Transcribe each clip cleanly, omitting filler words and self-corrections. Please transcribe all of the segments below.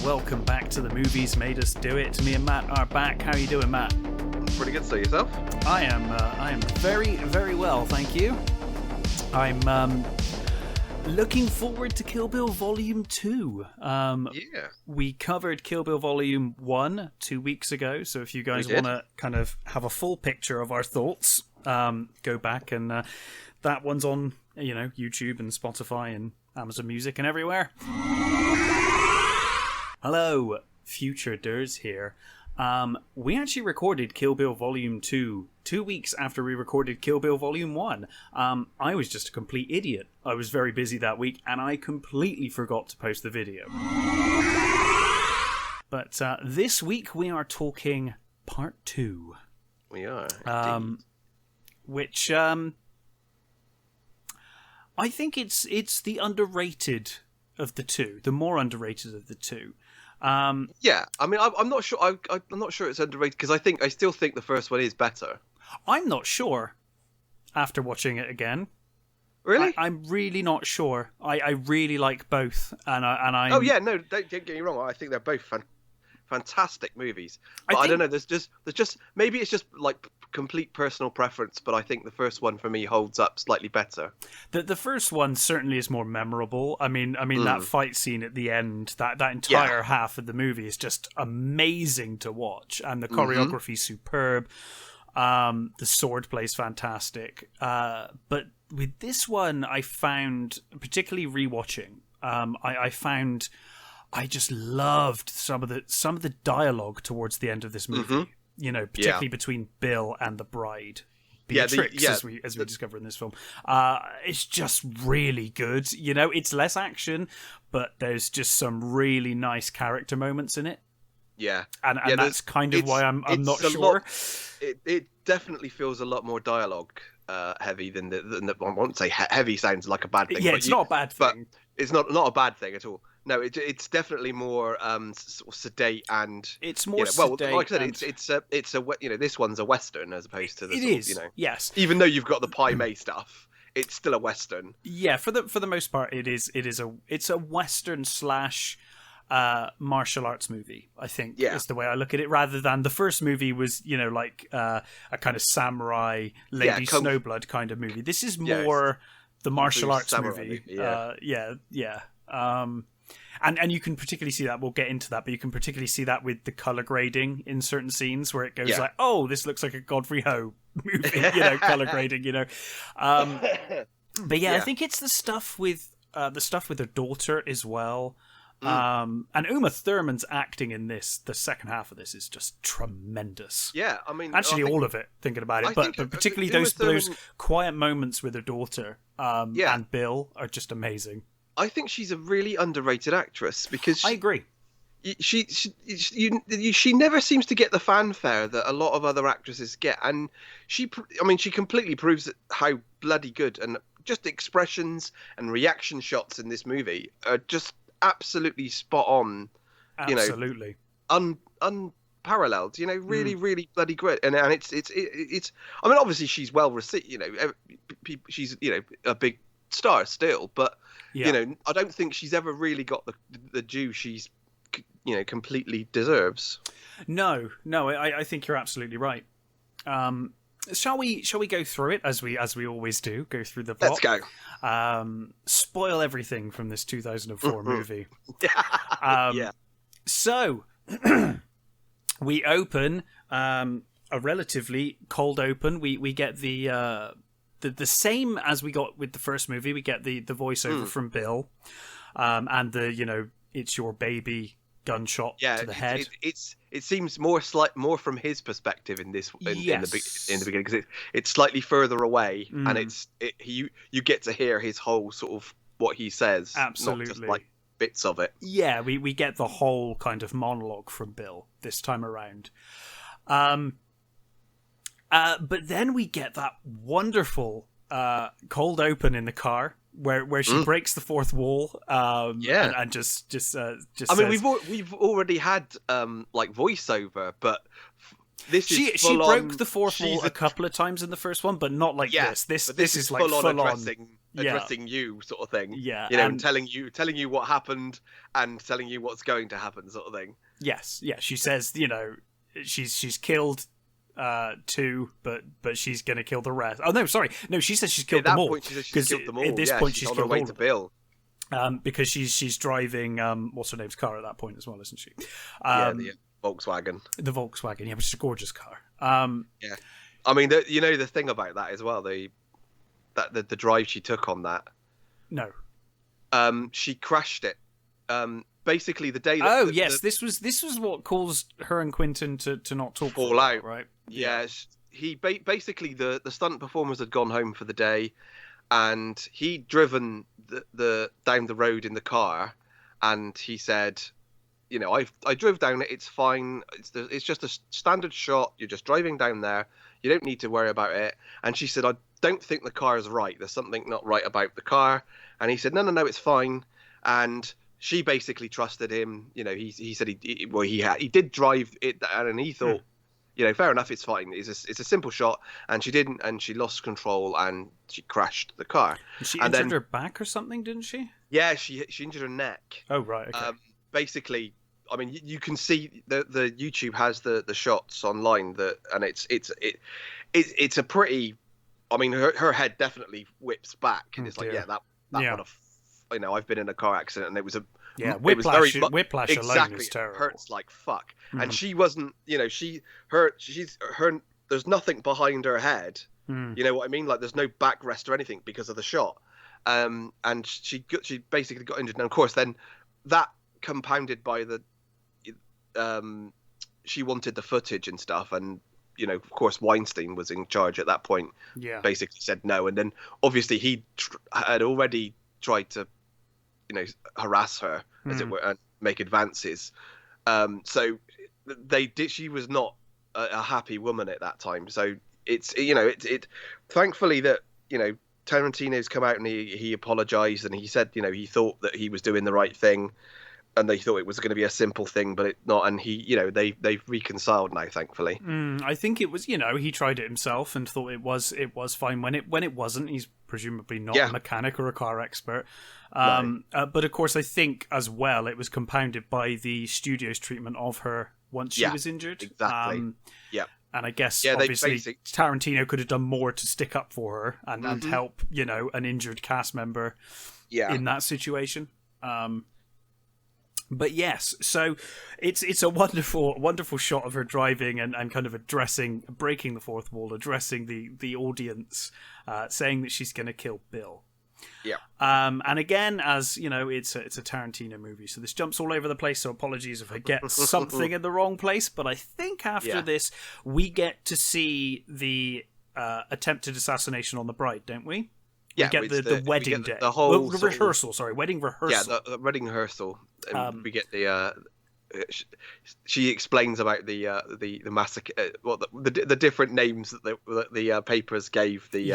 welcome back to The Movies Made Us Do It. Me and Matt are back. How are you doing, Matt? Pretty good. So yourself? I am very, very well, thank you. I'm looking forward to Kill Bill Volume 2. We covered Kill Bill Volume 1 2 weeks ago, so if you guys want to kind of have a full picture of our thoughts, go back and that one's on, YouTube and Spotify and Amazon Music and everywhere. Hello, future Durs here. We actually recorded Kill Bill Volume 2 2 weeks after we recorded Kill Bill Volume 1. I was just a complete idiot. I was very busy that week and I completely forgot to post the video. But this week we are talking Part 2. We are. Which I think it's the underrated of the two, the more underrated of the two. Yeah, I mean, I'm not sure. I'm not sure it's underrated because I still think the first one is better. I'm not sure. After watching it again, really, I'm really not sure. I really like both, and I. Oh yeah, no, don't get me wrong. I think they're both fantastic movies. But I don't know. There's just maybe it's just like complete personal preference, but I think the first one for me holds up slightly better. The first one certainly is more memorable. I mean that fight scene at the end, that entire half of the movie is just amazing to watch, and the choreography's superb. The swordplay's fantastic. But with this one, I found, particularly rewatching, I found I just loved some of the dialogue towards the end of this movie. Particularly between Bill and the bride, Beatrix, as we discover in this film. It's just really good. It's less action, but there's just some really nice character moments in it. Yeah, and that's kind of why I'm not sure. It definitely feels a lot more dialogue heavy than the. I won't say heavy sounds like a bad thing. Yeah, it's not a bad thing. But it's not a bad thing at all. No, it's definitely more sort of sedate and it's more sedate. Well, like I said, it's a this one's a western as opposed to the it sort is. Of, yes. Even though you've got the Pai Mei stuff, it's still a western. Yeah, for the most part, it's a western slash martial arts movie. I think is the way I look at it. Rather than the first movie was like a kind of samurai Lady Snowblood kind of movie. This is more the martial arts movie. And you can particularly see that, we'll get into that, but you can particularly see that with the colour grading in certain scenes where it goes like, oh, this looks like a Godfrey Ho movie, colour grading, But I think it's the stuff with her daughter as well. And Uma Thurman's acting in this, the second half of this, is just tremendous. Yeah, I mean, actually, all of it. Thinking about it, but particularly those quiet moments with her daughter and Bill are just amazing. I think she's a really underrated actress because I agree. She never seems to get the fanfare that a lot of other actresses get, and she completely proves how bloody good, and just expressions and reaction shots in this movie are just absolutely spot on. Absolutely, unparalleled. Really, really bloody great, and it's. I mean, obviously she's well received. She's a big star still, but I don't think she's ever really got the due she's completely deserves. No, I think you're absolutely right. Shall we go through it as we always do? Go through the plot. Let's go. Spoil everything from this 2004 movie. So we open a relatively cold open. We get the same as we got with the first movie. We get the voiceover from Bill, and the it's your baby gunshot to the head. It seems more from his perspective in this in the beginning because it's slightly further away, and you get to hear his whole sort of what he says, absolutely, not just like bits of it. Yeah, we get the whole kind of monologue from Bill this time around. But then we get that wonderful cold open in the car where she breaks the fourth wall. And just. I mean, we've already had like voiceover, but she broke the fourth wall a couple of times in the first one, but not like this. This is like full on. addressing you, sort of thing. Yeah, and telling you what happened and telling you what's going to happen, sort of thing. Yes, yeah. She says, she's killed 2, but she's gonna kill the rest. Oh no, sorry, no. She says she's killed them all. At that point, she says she's killed them all. At this point, she's on killed her way all to Bill. Because she's driving what's her name's car at that point as well, isn't she? The Volkswagen. The Volkswagen, yeah, which is a gorgeous car. Yeah, I mean, the thing about that as well, the drive she took on that. No. She crashed it. Basically, the day. That, this was what caused her and Quentin to not talk. Fall out, right? Yeah. He basically the stunt performers had gone home for the day, and he'd driven the down the road in the car, and he said, I drove down it. It's fine. It's just a standard shot. You're just driving down there. You don't need to worry about it. And she said, I don't think the car is right. There's something not right about the car. And he said, no, it's fine. And she basically trusted him. He said he did drive it, and he thought, fair enough, it's fine. It's a simple shot, and she didn't, and she lost control, and she crashed the car. She injured her back or something, didn't she? Yeah, she injured her neck. Oh right. Okay. Basically, I mean, you can see the YouTube has the shots online and it's a pretty. I mean, her head definitely whips back, and it's like, that would have, I've been in a car accident, and it was a whiplash. Whiplash exactly, alone is terrible. It hurts like fuck, and she wasn't. She's there's nothing behind her head. You know what I mean? Like there's no backrest or anything because of the shot. And she basically got injured, and of course then that compounded by the she wanted the footage and stuff, and of course Weinstein was in charge at that point. Yeah, basically said no, and then obviously he had already tried to harass her, as it were, and make advances. So she was not a happy woman at that time. So it's thankfully that Tarantino's come out and he apologized, and he said he thought that he was doing the right thing, and they thought it was going to be a simple thing, but it's not. And he they've reconciled now, thankfully. I think it was he tried it himself and thought it was fine when it wasn't. He's presumably not a mechanic or a car expert. But of course I think as well it was compounded by the studio's treatment of her once she was injured. Exactly. And I guess obviously Tarantino could have done more to stick up for her and help an injured cast member in that situation. But yes, so it's a wonderful shot of her driving and kind of breaking the fourth wall, addressing the audience, saying that she's going to kill Bill. Yeah. And again, as it's a Tarantino movie, so this jumps all over the place. So apologies if I get something in the wrong place, but I think after this we get to see the attempted assassination on the bride, don't we? Yeah, we get the wedding day. The whole rehearsal. Sorry, wedding rehearsal. Yeah, the wedding rehearsal. And we get the. She explains about the massacre. The different names that the papers gave the.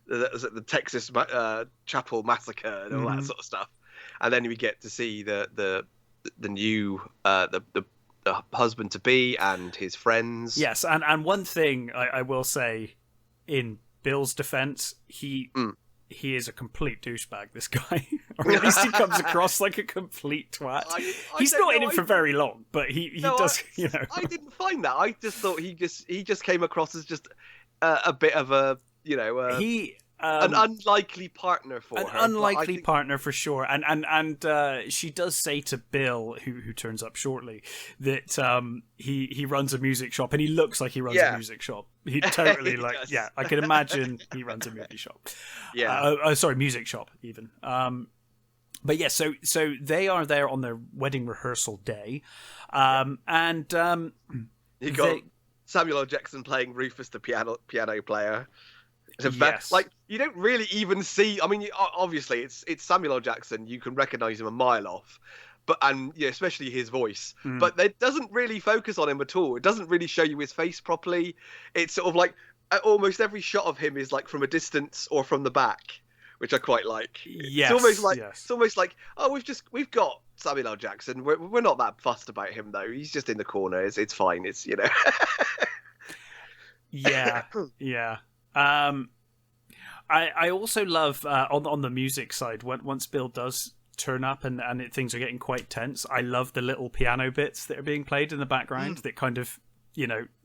The Texas Chapel Massacre and all that sort of stuff, and then we get to see the new the husband to be and his friends. Yes, and one thing I will say in Bill's defense, he is a complete douchebag, this guy. Or at least he comes across like a complete twat. He's not in it for very long, but he does, I didn't find that. I just thought he just came across as just a bit of a, an unlikely partner for her. An unlikely partner for sure. And she does say to Bill, who turns up shortly, that he runs a music shop, and he looks like he runs a music shop. He totally I can imagine he runs a movie shop. Yeah. Music shop even. But yeah, so they are there on their wedding rehearsal day, and you got Samuel L. Jackson playing Rufus the piano player. Yes. Like you don't really even see. I mean, obviously it's Samuel L. Jackson. You can recognize him a mile off, and especially his voice. But it doesn't really focus on him at all. It doesn't really show you his face properly. It's sort of like almost every shot of him is like from a distance or from the back, which I quite like. Yes, it's almost like we've got Samuel L. Jackson. We're not that fussed about him though. He's just in the corner. It's fine. It's Yeah. I also love on the music side once Bill does turn up and things are getting quite tense. I love the little piano bits that are being played in the background that kind of,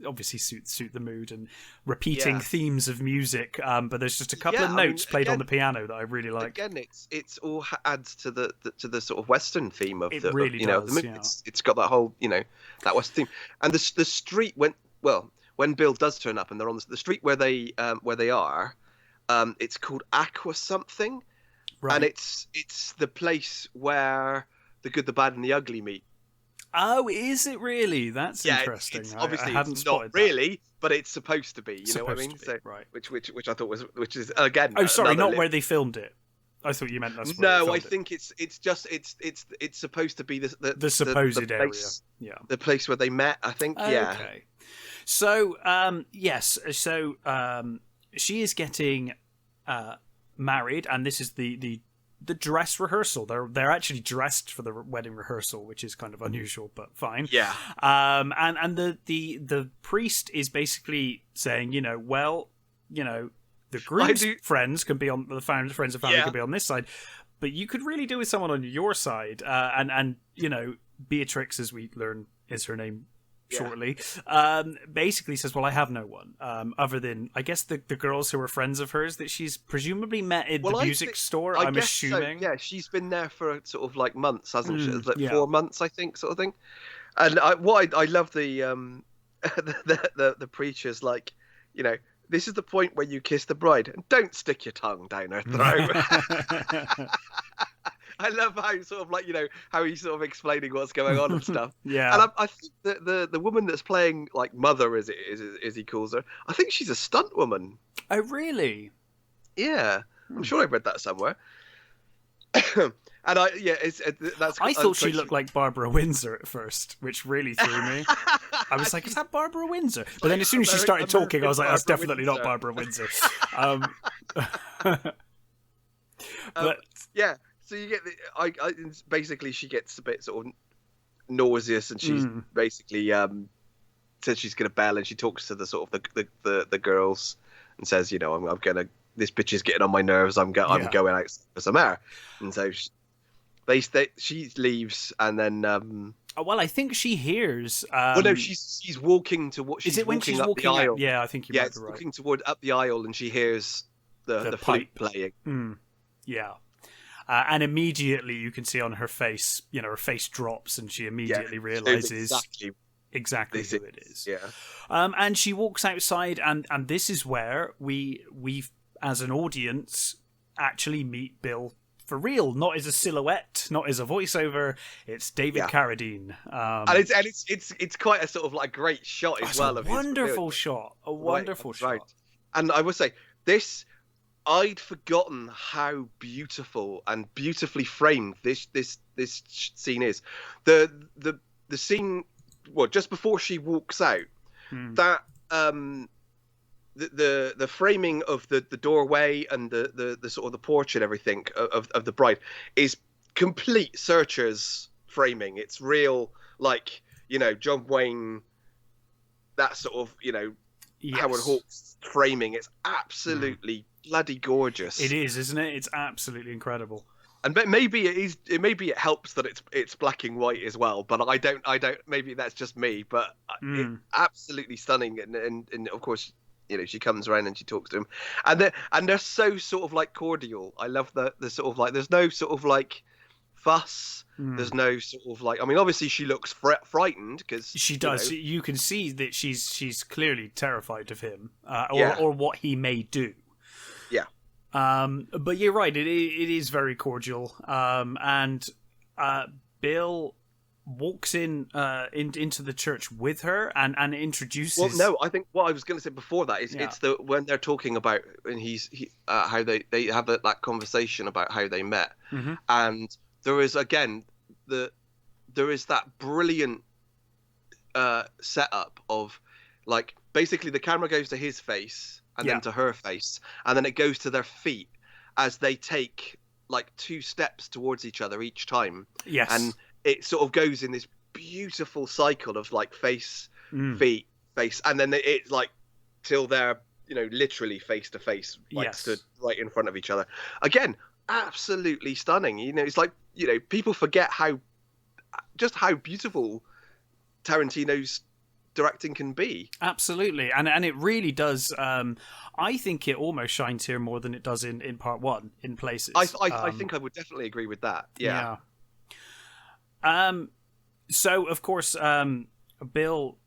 obviously suit the mood and repeating themes of music. But there's just a couple of notes played on the piano that I really like. Again, it's all adds to the sort of Western theme of the really does, the movie. It's got that whole that Western theme, and the street when Bill does turn up and they're on the street where they are, it's called Aqua something, right. And it's the place where the good, the bad, and the ugly meet. Oh, is it really? That's interesting. It's obviously it's not really, but it's supposed to be. You know what I mean? So, right. Which I thought which is again. Oh, sorry, not where they filmed it. I thought you meant that's where no. They I filmed think it's supposed to be the supposed the area. Place, yeah, the place where they met. I think. Yeah. Okay. So yes, so she is getting married, and this is the dress rehearsal. They're actually dressed for the wedding rehearsal, which is kind of unusual, but fine. Yeah. And the priest is basically saying, the groom's friends can be on the friends and family can be on this side, but you could really do with someone on your side. And Beatrix, as we learn, is her name. Shortly, basically says, well, I have no one other than, I guess, the girls who are friends of hers that she's presumably met in the music store. I'm assuming. So. Yeah, she's been there for sort of like months, hasn't she? Like 4 months, I think, sort of thing. And I love the the preacher's like, this is the point where you kiss the bride and don't stick your tongue down her throat. I love how sort of like how he's sort of explaining what's going on and stuff. Yeah, and I think that the woman that's playing like Mother, as he calls her, I think she's a stunt woman. Oh, really? Yeah, I'm sure I read that somewhere. And I thought she looked like Barbara Windsor at first, which really threw me. I was like, is that Barbara Windsor? But then as soon as she started talking, I was like, that's definitely not Barbara Windsor. But yeah. So you get basically she gets a bit sort of nauseous, and she's basically says she's gonna bail, and she talks to the sort of the girls and says, I'm gonna, this bitch is getting on my nerves. I'm going out for some air, and so she leaves, and then I think she hears. No, she's walking to what she's. Is it when she's walking up the aisle? Yeah, I think you might be right. Walking toward up the aisle, and she hears the flute playing. Yeah. And immediately you can see on her face, her face drops, and she immediately realizes exactly who it is. Yeah. And she walks outside, and this is where we as an audience actually meet Bill for real, not as a silhouette, not as a voiceover. It's David Carradine, and it's quite a sort of like great shot as well. A wonderful shot. Right. And I would say this. I'd forgotten how beautiful and beautifully framed this scene is. The scene, just before she walks out, that the framing of the doorway and the sort of the porch and everything of the bride is complete Searchers framing. It's real, like John Wayne, that sort of Howard Hawks framing. It's absolutely bloody gorgeous. It is, isn't it? It's absolutely incredible. And maybe it is. Maybe it helps that it's black and white as well. But I don't. Maybe that's just me. But it's absolutely stunning. And of course, she comes around and she talks to him, and they're so sort of like cordial. I love the sort of like. There's no sort of like fuss. There's no sort of like. I mean, obviously she looks frightened because she does. You can see that she's clearly terrified of him, or what he may do. Yeah. But you're right. It is very cordial. And Bill walks into the church with her and introduces. Well, no, I think what I was going to say before that is it's when they're talking about when how they have that conversation about how they met, and there is again there is that brilliant setup of like basically the camera goes to his face. And then to her face, and then it goes to their feet as they take like 2 steps towards each other each time. Yes, and it sort of goes in this beautiful cycle of like face, feet, face, and then it's like till they're literally face to face, like Yes. stood right in front of each other. Again, absolutely stunning. It's like, people forget how beautiful Tarantino's directing can be. Absolutely, and it really does. I think it almost shines here more than it does in part one in places. I think I would definitely agree with that. Yeah. So of course, Bill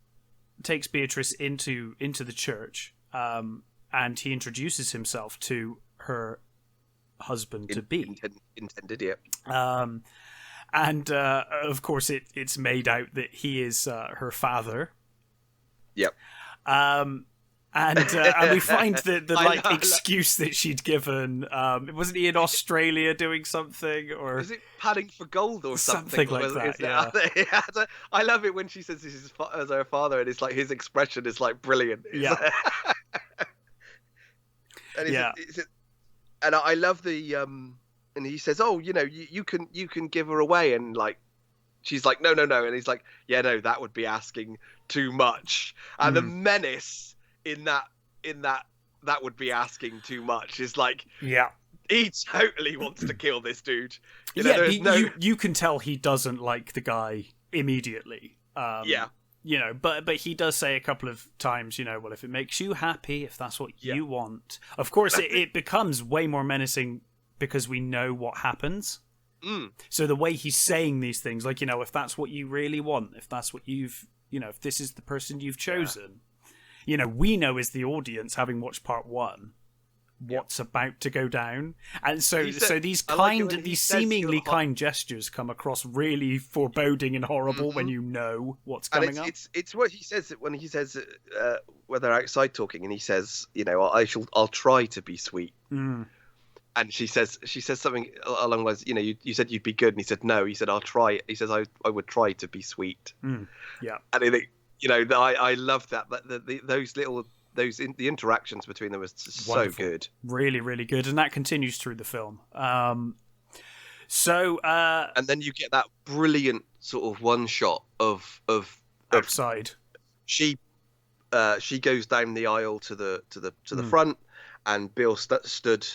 takes Beatrice into the church, and he introduces himself to her husband to be. Intended, yeah. And of course, it's made out that he is her father. Yep. And we find the excuse that she'd given. Wasn't he in Australia doing something, or is it padding for gold or something like that? Yeah. I love it when she says this is as her father, and it's like his expression is like brilliant. Yeah. And I love the and he says, "Oh, you can give her away," and like she's like, "No," and he's like, "Yeah, no, that would be asking too much." And the menace in that would be asking too much is like, yeah, he totally wants to kill this dude. You can tell he doesn't like the guy immediately. But he does say a couple of times, well, if it makes you happy, if that's what you want. Of course, it becomes way more menacing because we know what happens. So the way he's saying these things, like, if that's what you really want, if that's what you've, if this is the person you've chosen, we know as the audience, having watched part one, what's about to go down. And so these seemingly kind gestures come across really foreboding and horrible when you know what's coming up. It's what he says when he says when they're outside talking, and he says, I'll try to be sweet. And she says something along those lines, you said you'd be good, and he said no. He said I'll try. He says I would try to be sweet. Yeah. And I think I love that the interactions between them was so wonderful. Good, really, really good, and that continues through the film. And then you get that brilliant sort of one shot of outside. She goes down the aisle to the front, and Bill stood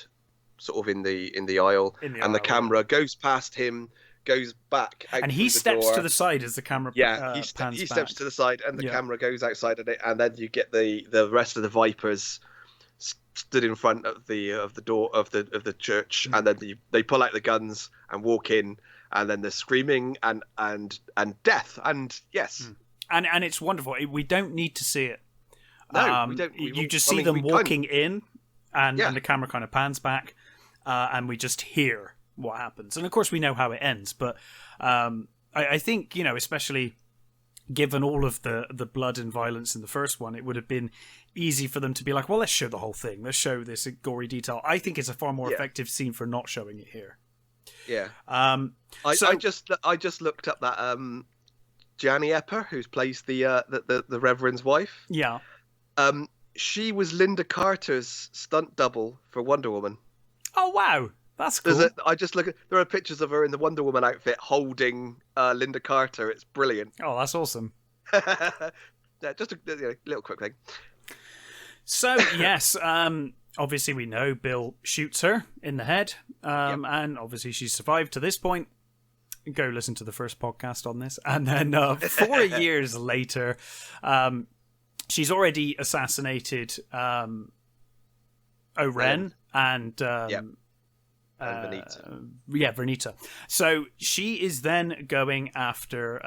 sort of in the aisle, and the camera goes past him, goes back out, and he steps to the side as the camera he steps to the side, and the camera goes outside of it, and then you get the rest of the Vipers stood in front of the door of the church, and then they pull out the guns and walk in, and then the screaming and death, and yes, and it's wonderful. We don't need to see it. No, we don't. You just see them walking in, and the camera kind of pans back, and we just hear what happens. And of course we know how it ends, but I think, especially given all of the blood and violence in the first one, it would have been easy for them to be like, well, let's show the whole thing, let's show this gory detail. I think it's a far more effective scene for not showing it here. I just looked up that Gianni Epper, who plays the Reverend's wife. She was Linda Carter's stunt double for Wonder Woman. Oh wow, that's cool. There are pictures of her in the Wonder Woman outfit holding Linda Carter. It's brilliant. Oh, that's awesome. Just a little quick thing. So yes, obviously we know Bill shoots her in the head, and obviously she's survived to this point. Go listen to the first podcast on this, and then 4 years later, she's already assassinated Oren and Vernita. So she is then going after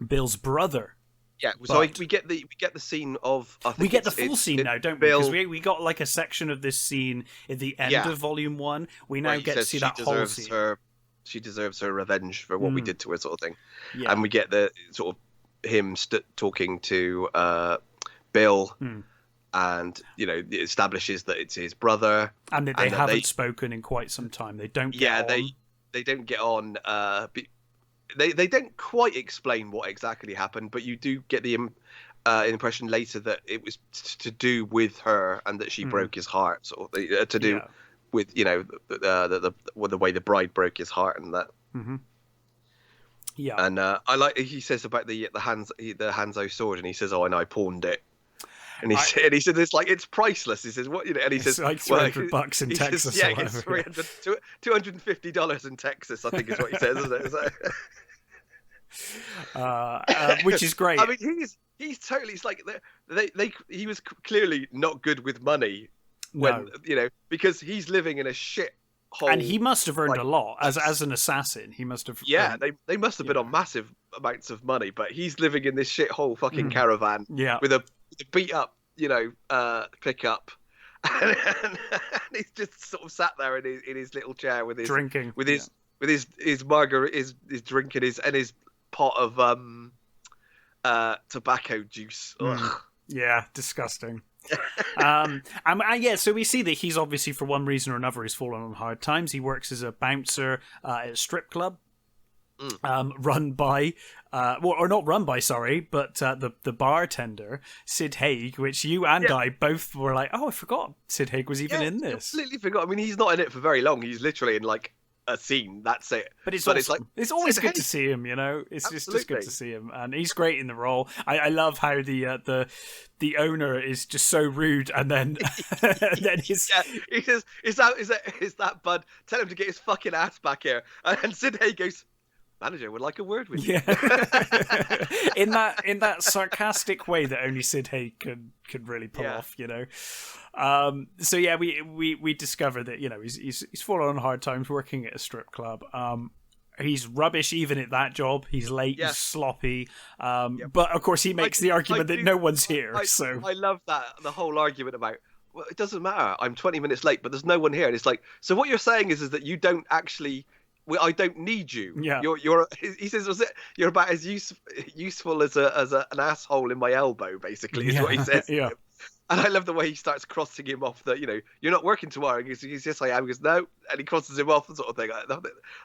Bill's brother. Yeah, so we get the scene of. We get the full scene now, don't we? Because we got like a section of this scene at the end of Volume 1. We now get to see that whole scene. She deserves her revenge for what we did to her, sort of thing. Yeah. And we get the sort of him talking to Bill, and it establishes that it's his brother, and that they haven't spoken in quite some time. They don't. They don't get on. They don't quite explain what exactly happened, but you do get the impression later that it was to do with her, and that she broke his heart, sort of to do with the way the bride broke his heart, and that. And I like he says about the Hanzo sword, and he says, "Oh, and I pawned it." And he said it's like it's priceless. He says what and he it's says like $300 in Texas. Says, yeah, it's $250 in Texas. I think is what he says, isn't it? Which is great. I mean, he's totally. It's like he was clearly not good with money when because he's living in a shit hole. And he must have earned a lot as an assassin. He must have. Yeah, they must have been on massive amounts of money, but he's living in this shithole fucking caravan with a beat up, pickup, and he's just sort of sat there in his little chair with his drinking, with his margarita, his drinking his pot of tobacco juice. Ugh. Yeah, disgusting. So we see that he's obviously, for one reason or another, he's fallen on hard times. He works as a bouncer at a strip club. Run by, or not run by, sorry, but the bartender, Sid Haig, which you and I both were like, oh, I forgot Sid Haig was even in this. Completely forgot. I mean, he's not in it for very long. He's literally in like a scene. That's it. But it's always good to see him. It's just good to see him, and he's great in the role. I love how the owner is just so rude, and then he says, "Is that Bud? Tell him to get his fucking ass back here." And Sid Haig goes, "Manager would like a word with you." in that sarcastic way that only Sid Haig could really pull off, So yeah, we discover that he's fallen on hard times working at a strip club. He's rubbish even at that job. He's late. He's sloppy. But of course he makes the argument that no one's here. I love the whole argument about, well, it doesn't matter. I'm 20 minutes late, but there's no one here. And it's like, so what you're saying is that you don't actually. I don't need you. Yeah. He says, you're about as useful as an asshole in my elbow, basically, is what he says. Yeah. And I love the way he starts crossing him off that, you're not working tomorrow. He's yes, I am. He goes, no. And he crosses him off, sort of thing.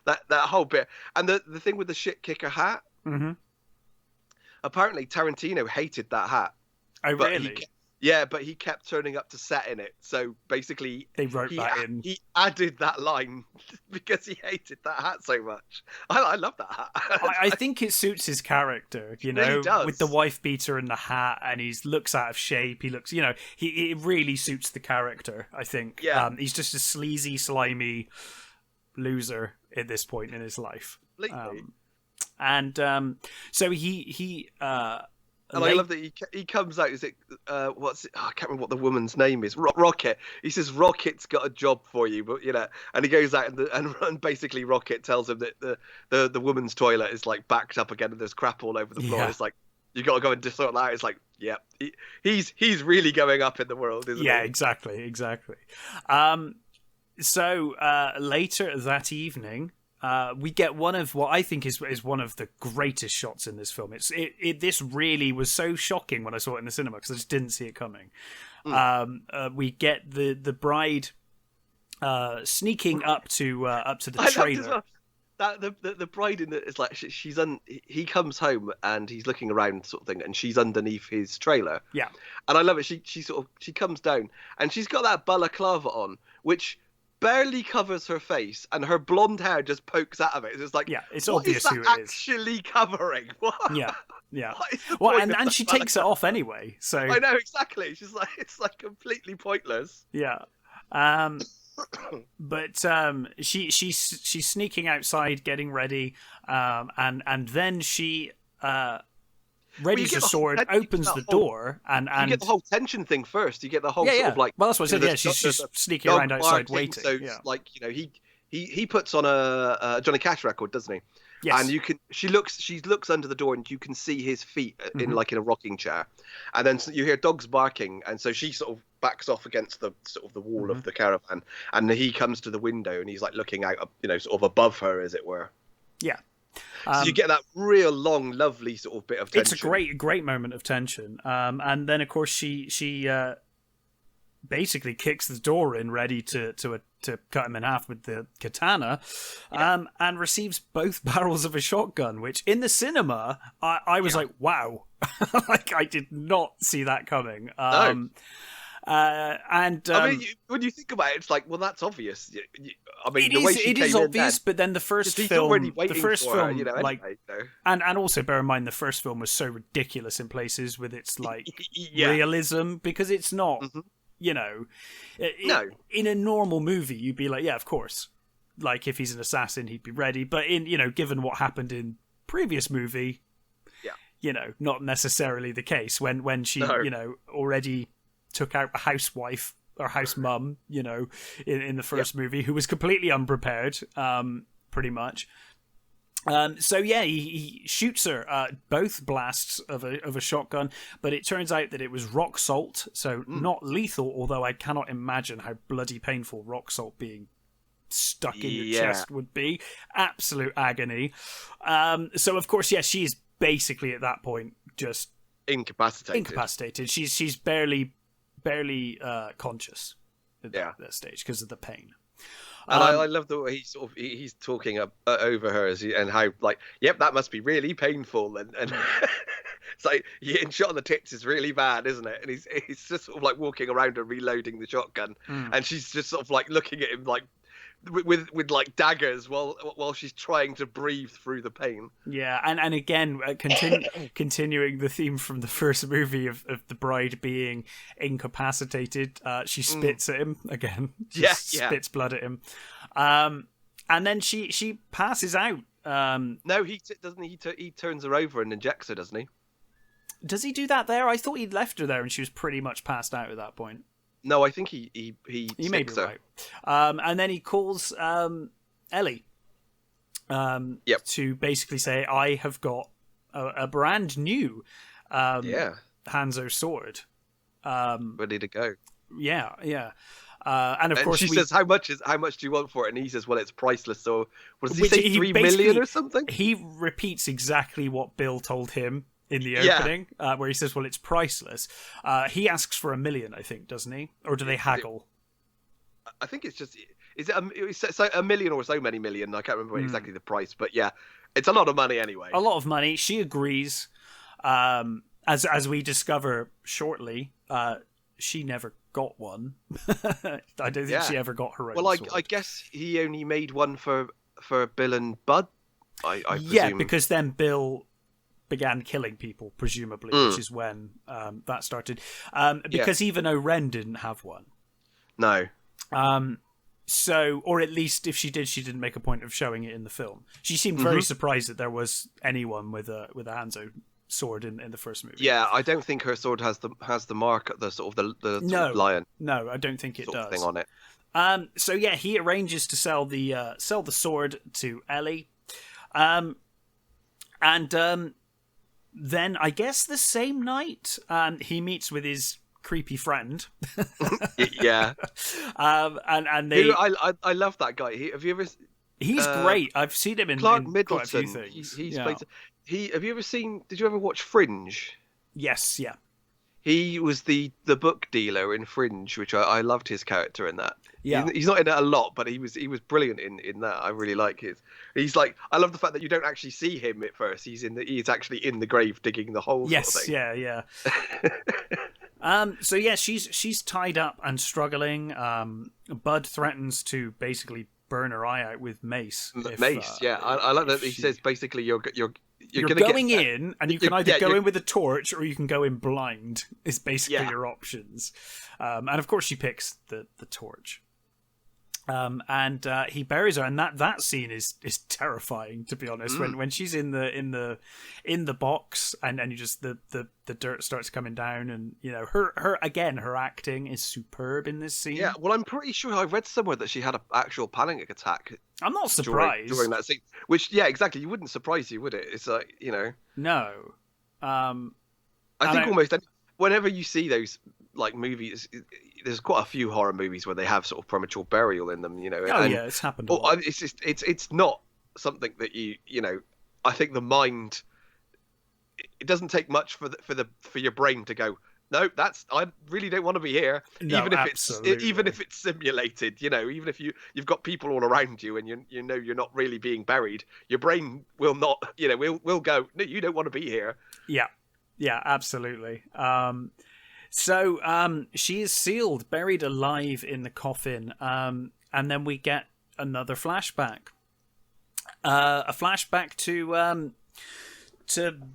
That whole bit. And the thing with the shit kicker hat. Mm-hmm. Apparently, Tarantino hated that hat. Oh, really? But he kept turning up to set in it. So basically, they wrote that in. He added that line because he hated that hat so much. I love that hat. I think it suits his character, It really does. with the wife beater and the hat, and he looks out of shape. He looks, it really suits the character, I think. Yeah. He's just a sleazy, slimy loser at this point in his life. Completely. So he and I love that he comes out. Is it I can't remember what the woman's name is. Rocket. He says Rocket's got a job for you, but and he goes out and basically Rocket tells him that the woman's toilet is like backed up again and there's crap all over the floor. Yeah. It's like you got to go and sort that out. It's like he's really going up in the world, isn't he? Yeah, exactly. So later that evening. We get one of what I think is one of the greatest shots in this film. This really was so shocking when I saw it in the cinema because I just didn't see it coming. We get the bride sneaking up to the trailer. That the bride in it's like he comes home and he's looking around sort of thing, and she's underneath his trailer. Yeah, and I love it. She comes down and she's got that balaclava on, which barely covers her face, and her blonde hair just pokes out of it. It's like, it's obvious who it is. Actually covering. What? Yeah. Well, and she takes it off anyway. So I know exactly. She's like, it's like completely pointless. Yeah. But she's sneaking outside, getting ready, and then she readies a sword, opens the door, and you get the whole tension thing first. You get the whole sort of like. Well, that's what I said. Yeah, she's sneaking around outside waiting. So like he puts on a Johnny Cash record, doesn't he? Yes. And she looks under the door, and you can see his feet in a rocking chair, and then you hear dogs barking, and so she sort of backs off against the sort of the wall of the caravan, and he comes to the window, and he's like looking out, sort of above her, as it were. Yeah. So you get that real long, lovely sort of bit of tension. It's a great moment of tension. And then, of course, she basically kicks the door in, ready to cut him in half with the katana, and receives both barrels of a shotgun, which in the cinema, I was like, wow. Like, I did not see that coming. No. And I mean, when you think about it, it's like, well, that's obvious. I mean, the way she it came is in obvious, then, but then the first he's film, already waiting the first for film, her, you know, like, anyway, you know. and also bear in mind the first film was so ridiculous in places with its like Yeah. realism, because it's not, you know, No. in a normal movie you'd be like, yeah, of course, like if he's an assassin he'd be ready, but in, you know, given what happened in previous movie, Yeah. you know, not necessarily the case when she, you know, already took out a housewife or house mum, you know, in the first movie, who was completely unprepared, pretty much. So yeah, he shoots her, both blasts of a shotgun, but it turns out that it was rock salt, so not lethal, although I cannot imagine how bloody painful rock salt being stuck in your chest would be. Absolute agony. So of course, yes, she's basically at that point just incapacitated. She's barely conscious at that stage because of the pain. And I love the way he's talking over her and how, like, yep, that must be really painful, and it's like getting shot on the tits is really bad, isn't it? And he's just sort of like walking around and reloading the shotgun, and she's just sort of like looking at him like with like daggers while she's trying to breathe through the pain. Yeah, and again, continuing the theme from the first movie of the bride being incapacitated, she spits at him again. Spits blood at him, and then she passes out. No, he doesn't. He turns her over and injects her, doesn't he? Does he do that there? I thought he'd left her there and she was pretty much passed out at that point. No, I think he may be right. And then he calls Ellie to basically say, I have got a brand new Hanzo sword. Ready to go. Yeah. And of course she says, how much do you want for it? And he says, well, it's priceless. So what does he say, 3 million or something? He repeats exactly what Bill told him in the opening, where he says, well, it's priceless. He asks for $1 million, I think, doesn't he? Or do they haggle? I think it's just, is it $1 million or so many million? I can't remember exactly the price, but yeah, it's a lot of money anyway. A lot of money. She agrees. As we discover shortly, she never got one. I don't think she ever got her own sword. I guess he only made one for Bill and Bud, I presume. Yeah, because then Bill began killing people, presumably, which is when that started. Because even Oren didn't have one. No. So, or at least if she did, she didn't make a point of showing it in the film. She seemed very surprised that there was anyone with a Hanzo sword in the first movie. Yeah, I don't think her sword has the mark, the sort of the sort of lion. No, I don't think it does. Thing on it. So yeah, he arranges to sell the sword to Ellie, and then I guess the same night, he meets with his creepy friend. Yeah. And they. I love that guy. Have you ever? He's great. I've seen him in Clark Middleton. Quite a few things. He's played. Have you ever seen? Did you ever watch Fringe? Yes. Yeah. He was the book dealer in Fringe, which I loved his character in that. Yeah. He's not in it a lot, but he was brilliant in that. I really like his. He's like, I love the fact that you don't actually see him at first. He's actually in the grave digging the hole. Yes. Sort of thing. Yeah. So yeah, she's tied up and struggling. Bud threatens to basically burn her eye out with mace. I like that he says basically you're going in, and you can either go in with a torch or you can go in blind. Is basically your options. And of course she picks the torch. And he buries her, and that scene is terrifying, to be honest. When she's in the box, and you just the dirt starts coming down, and you know her acting is superb in this scene. Yeah, well, I'm pretty sure I read somewhere that she had an actual panic attack. I'm not surprised during that scene. Which, yeah, exactly. You wouldn't surprise you, would it? It's like, you know. No. I think almost whenever you see those like movies, there's quite a few horror movies where they have sort of premature burial in them, you know. It's happened. It's just it's not something that you know. I think the mind, it doesn't take much for your brain to go, no, I really don't want to be here. No, even if it's simulated, you know, even if you've got people all around you and you know you're not really being buried, your brain will not, you know, will go, no, you don't want to be here. Yeah, absolutely. So she is sealed, buried alive in the coffin, and then we get another flashback. A flashback to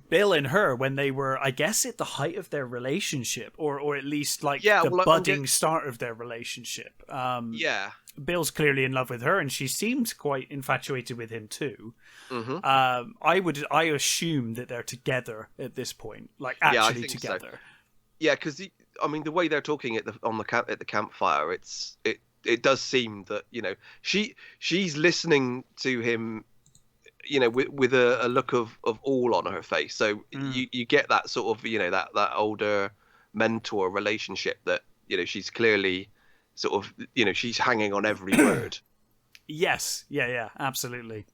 Bill and her when they were, I guess, at the height of their relationship, or at least like the budding start of their relationship. Bill's clearly in love with her, and she seems quite infatuated with him too. Mm-hmm. I assume that they're together at this point, like actually together. So. Yeah, because the way they're talking at the campfire, it does seem that she's listening to him, with a look of awe on her face. So you get that sort of that older mentor relationship that she's clearly sort of she's hanging on every word. Yes, yeah, absolutely.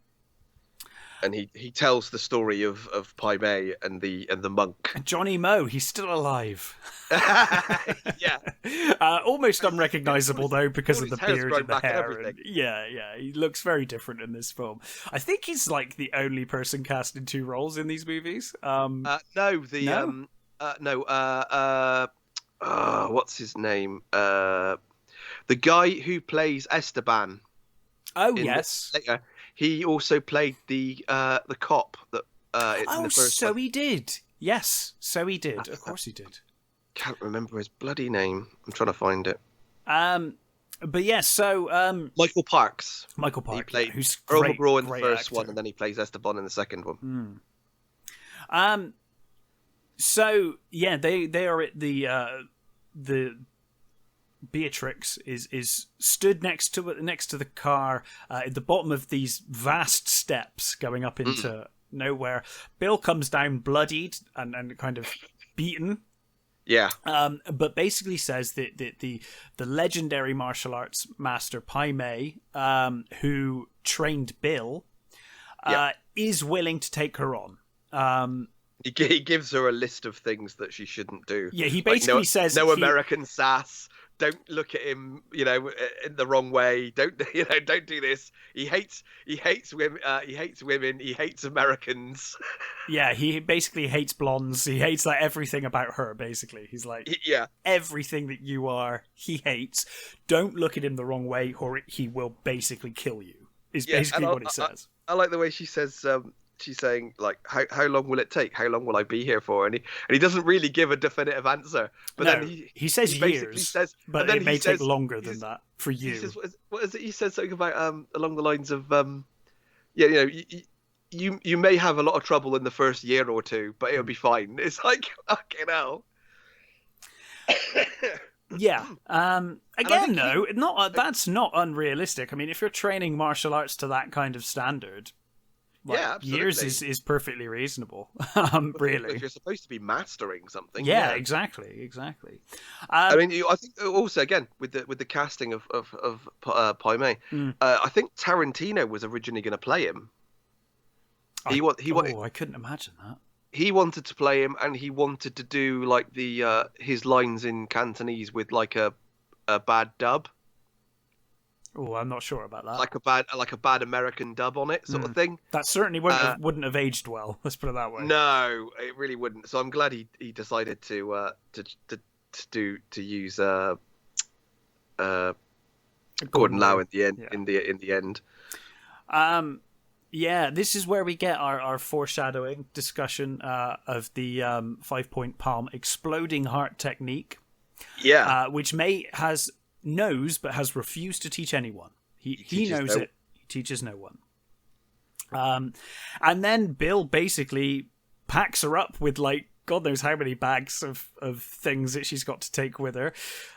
And he tells the story of Pai Mei and the monk. Johnny Moe, he's still alive. Yeah. Almost unrecognisable though because of the beard and the hair. And yeah, he looks very different in this film. I think he's like the only person cast in 2 roles in these movies. What's his name? The guy who plays Esteban. Oh yes. Later, he also played the cop that in the first one. He did. Yes, so he did. Of course he did. Can't remember his bloody name. I'm trying to find it. But yes, so Michael Parks. He played who's Earl McGraw in the first actor. one, and then he plays Esteban in the second one. So yeah, they are at the Beatrix is stood next to the car at the bottom of these vast steps going up into nowhere. Bill comes down bloodied and kind of beaten. Yeah. But basically says that the legendary martial arts master Pai Mei, who trained Bill, is willing to take her on. He gives her a list of things that she shouldn't do. Yeah, he basically says no American sass. Don't look at him, in the wrong way. Don't do this. He hates women. He hates women. He hates Americans. Yeah, he basically hates blondes. He hates like everything about her. Basically, he's like, everything that you are, he hates. Don't look at him the wrong way, or he will basically kill you. Is basically what he says. I like the way she says. She's saying like, how long will it take? How long will I be here for? And he doesn't really give a definitive answer. But then he says years, but it may take longer than that for you. He says, what is it? He says something about along the lines of you may have a lot of trouble in the first year or two, but it'll be fine. It's like, fucking hell. Yeah. Again, though, that's not unrealistic. I mean, if you're training martial arts to that kind of standard. Years is perfectly reasonable. Really, if you're supposed to be mastering something. Yeah, exactly. I think also again with the casting of Pai Mei, I think Tarantino was originally going to play him. I couldn't imagine that. He wanted to play him, and he wanted to do like the his lines in Cantonese with like a bad dub. Oh, I'm not sure about that. Like a bad American dub on it, sort of thing. That certainly wouldn't have aged well. Let's put it that way. No, it really wouldn't. So I'm glad he decided to use Gordon Lau in the end. Yeah. In the end. Yeah, this is where we get our foreshadowing discussion of the 5-point palm exploding heart technique. Yeah, which May knows but has refused to teach anyone. He knows it. He teaches no one. And then Bill basically packs her up with like God knows how many bags of things that she's got to take with her.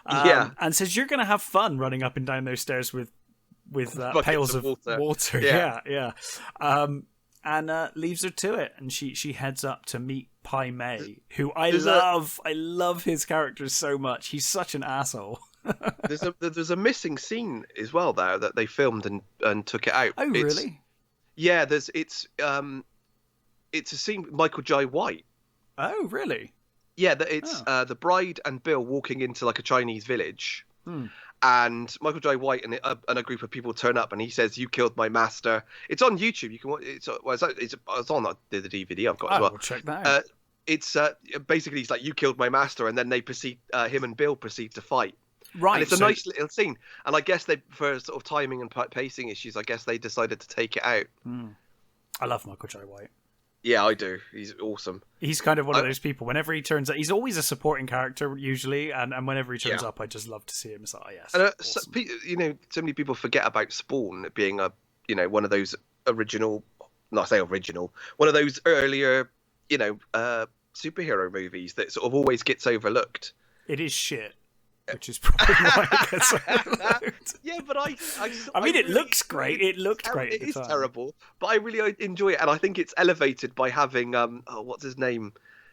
And says you're going to have fun running up and down those stairs with pails of water. Yeah. And leaves her to it, and she heads up to meet Pai Mei, who I love. I love his character so much. He's such an asshole. There's a missing scene as well there that they filmed and took it out. Oh, really? Yeah, it's a scene with Michael Jai White. Oh, really? Yeah, it's the bride and Bill walking into like a Chinese village, and Michael Jai White and a group of people turn up, and he says, "You killed my master." It's on YouTube. You can watch. It's on the DVD I've got as well. We'll check that out. it's basically he's like, you killed my master, and then they proceed. Him and Bill proceed to fight. Right, and it's a nice little scene. And I guess they, for sort of timing and pacing issues, I guess they decided to take it out. I love Michael Jai White. Yeah, I do. He's awesome. He's kind of one of those people. Whenever he turns up, he's always a supporting character usually, and whenever he turns up, I just love to see him. It's like, oh, yes. And awesome. So many people forget about Spawn being one of those original, not say original, one of those earlier, superhero movies that sort of always gets overlooked. It is shit. Which is probably why it gets overlooked. Yeah, but I mean, it really, looks great. It looked great. It is terrible, but I really enjoy it, and I think it's elevated by having what's his name,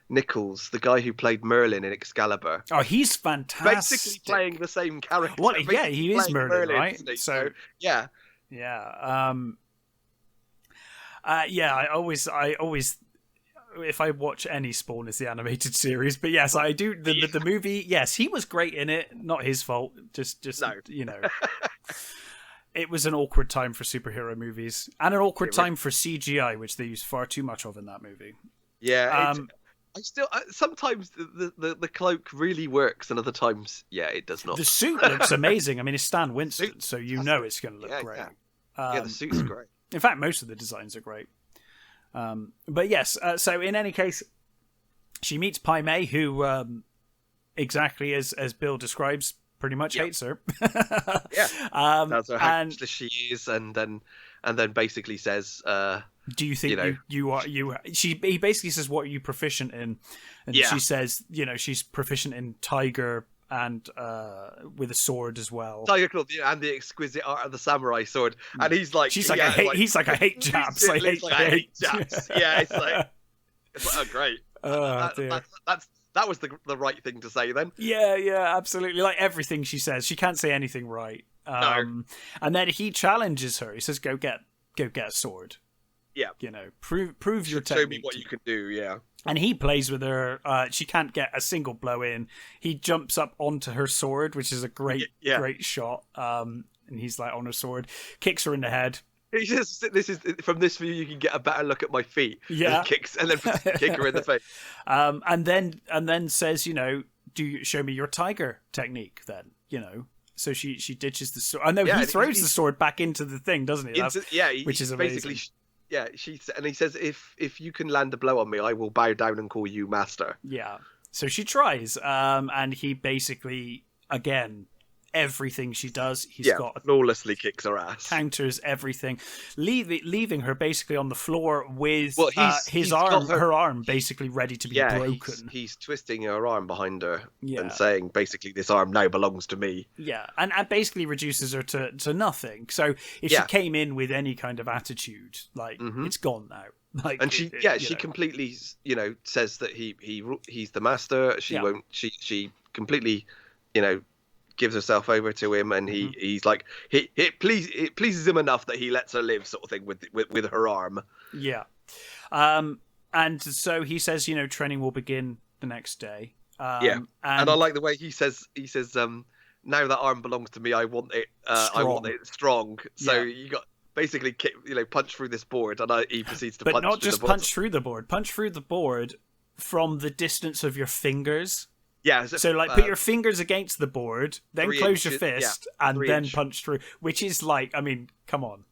Nichols, the guy who played Merlin in Excalibur. Oh, he's fantastic. Basically playing the same character. Well, yeah, he is Merlin, right? So yeah. I always. If I watch any Spawn, it's the animated series. But yes, I do. The movie, yes, he was great in it. Not his fault. Just no. It was an awkward time for superhero movies, and an awkward time for CGI, which they used far too much of in that movie. Yeah. Sometimes the cloak really works, and other times, it does not. The suit looks amazing. I mean, it's Stan Winston, so it's going to look great. Yeah, the suit's great. In fact, most of the designs are great. But yes, so in any case, she meets Pai Mei, who, exactly as Bill describes, pretty much hates her. That's how useless she is, and then basically says, "Do you think you are?" He basically says, "What are you proficient in?" And she says, she's proficient in tiger and with a sword as well. Tiger Claw and the exquisite art of the samurai sword. And he's like, I hate Japs. I hate Japs. Yeah, it's like, oh, great. That was the right thing to say then. Yeah, absolutely. Like everything she says, she can't say anything right. No. And then he challenges her. He says, "Go get a sword." Yeah. Prove your technique. Show me what you can do. Yeah. And he plays with her. She can't get a single blow in. He jumps up onto her sword, which is a great shot. And he's like on her sword, kicks her in the head. He says, "This is from this view, you can get a better look at my feet." Yeah, and then kick her in the face. And then says, "Do you show me your tiger technique?" Then So she ditches the sword. I know he throws the sword back into the thing, doesn't he? Which is amazing. Basically, he says, if you can land a blow on me, I will bow down and call you master. Yeah. So she tries, and he basically, again, everything she does, he's got flawlessly kicks her ass, counters everything, leaving her basically on the floor with her arm basically ready to be broken. He's twisting her arm behind her and saying, basically, this arm now belongs to me. Yeah, and basically reduces her to nothing. So if she came in with any kind of attitude, it's gone now. And she completely says that he's the master. She won't. She completely gives herself over to him, and he's like, it pleases him enough that he lets her live, sort of thing, with her arm. Yeah. And so he says, training will begin the next day. And I like the way he says, now that arm belongs to me. I want it. I want it strong. So you got basically punch through this board, and he proceeds to punch. But not just punch through the board. Punch through the board from the distance of your fingers. Yeah, so put your fingers against the board, then close your fist, and then punch through. Which is come on.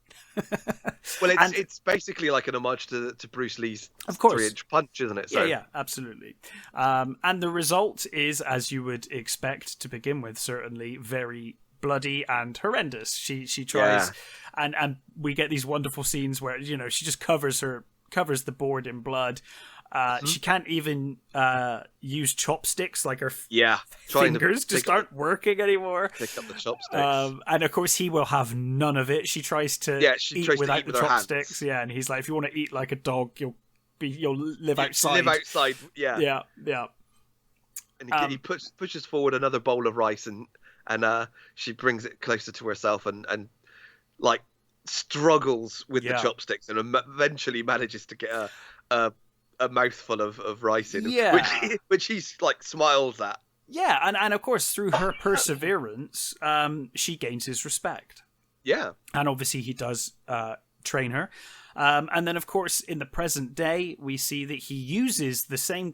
Well, it's basically like an homage to Bruce Lee's 3-inch punch, isn't it? So. Yeah, absolutely. And the result is, as you would expect to begin with, certainly very bloody and horrendous. She tries, and we get these wonderful scenes where she just covers the board in blood. She can't even use chopsticks, her fingers just aren't working anymore. Pick up the chopsticks. And of course he will have none of it. She tries to eat without the chopsticks. Yeah, and he's like, if you want to eat like a dog, you'll live outside. Live outside, yeah. Yeah. And he pushes forward another bowl of rice, and she brings it closer to herself and struggles with the chopsticks, and eventually manages to get a mouthful of rice in, which he smiles at. Yeah, and of course through her perseverance, she gains his respect. Yeah, and obviously he does train her. And then, of course, in the present day, we see that she uses the same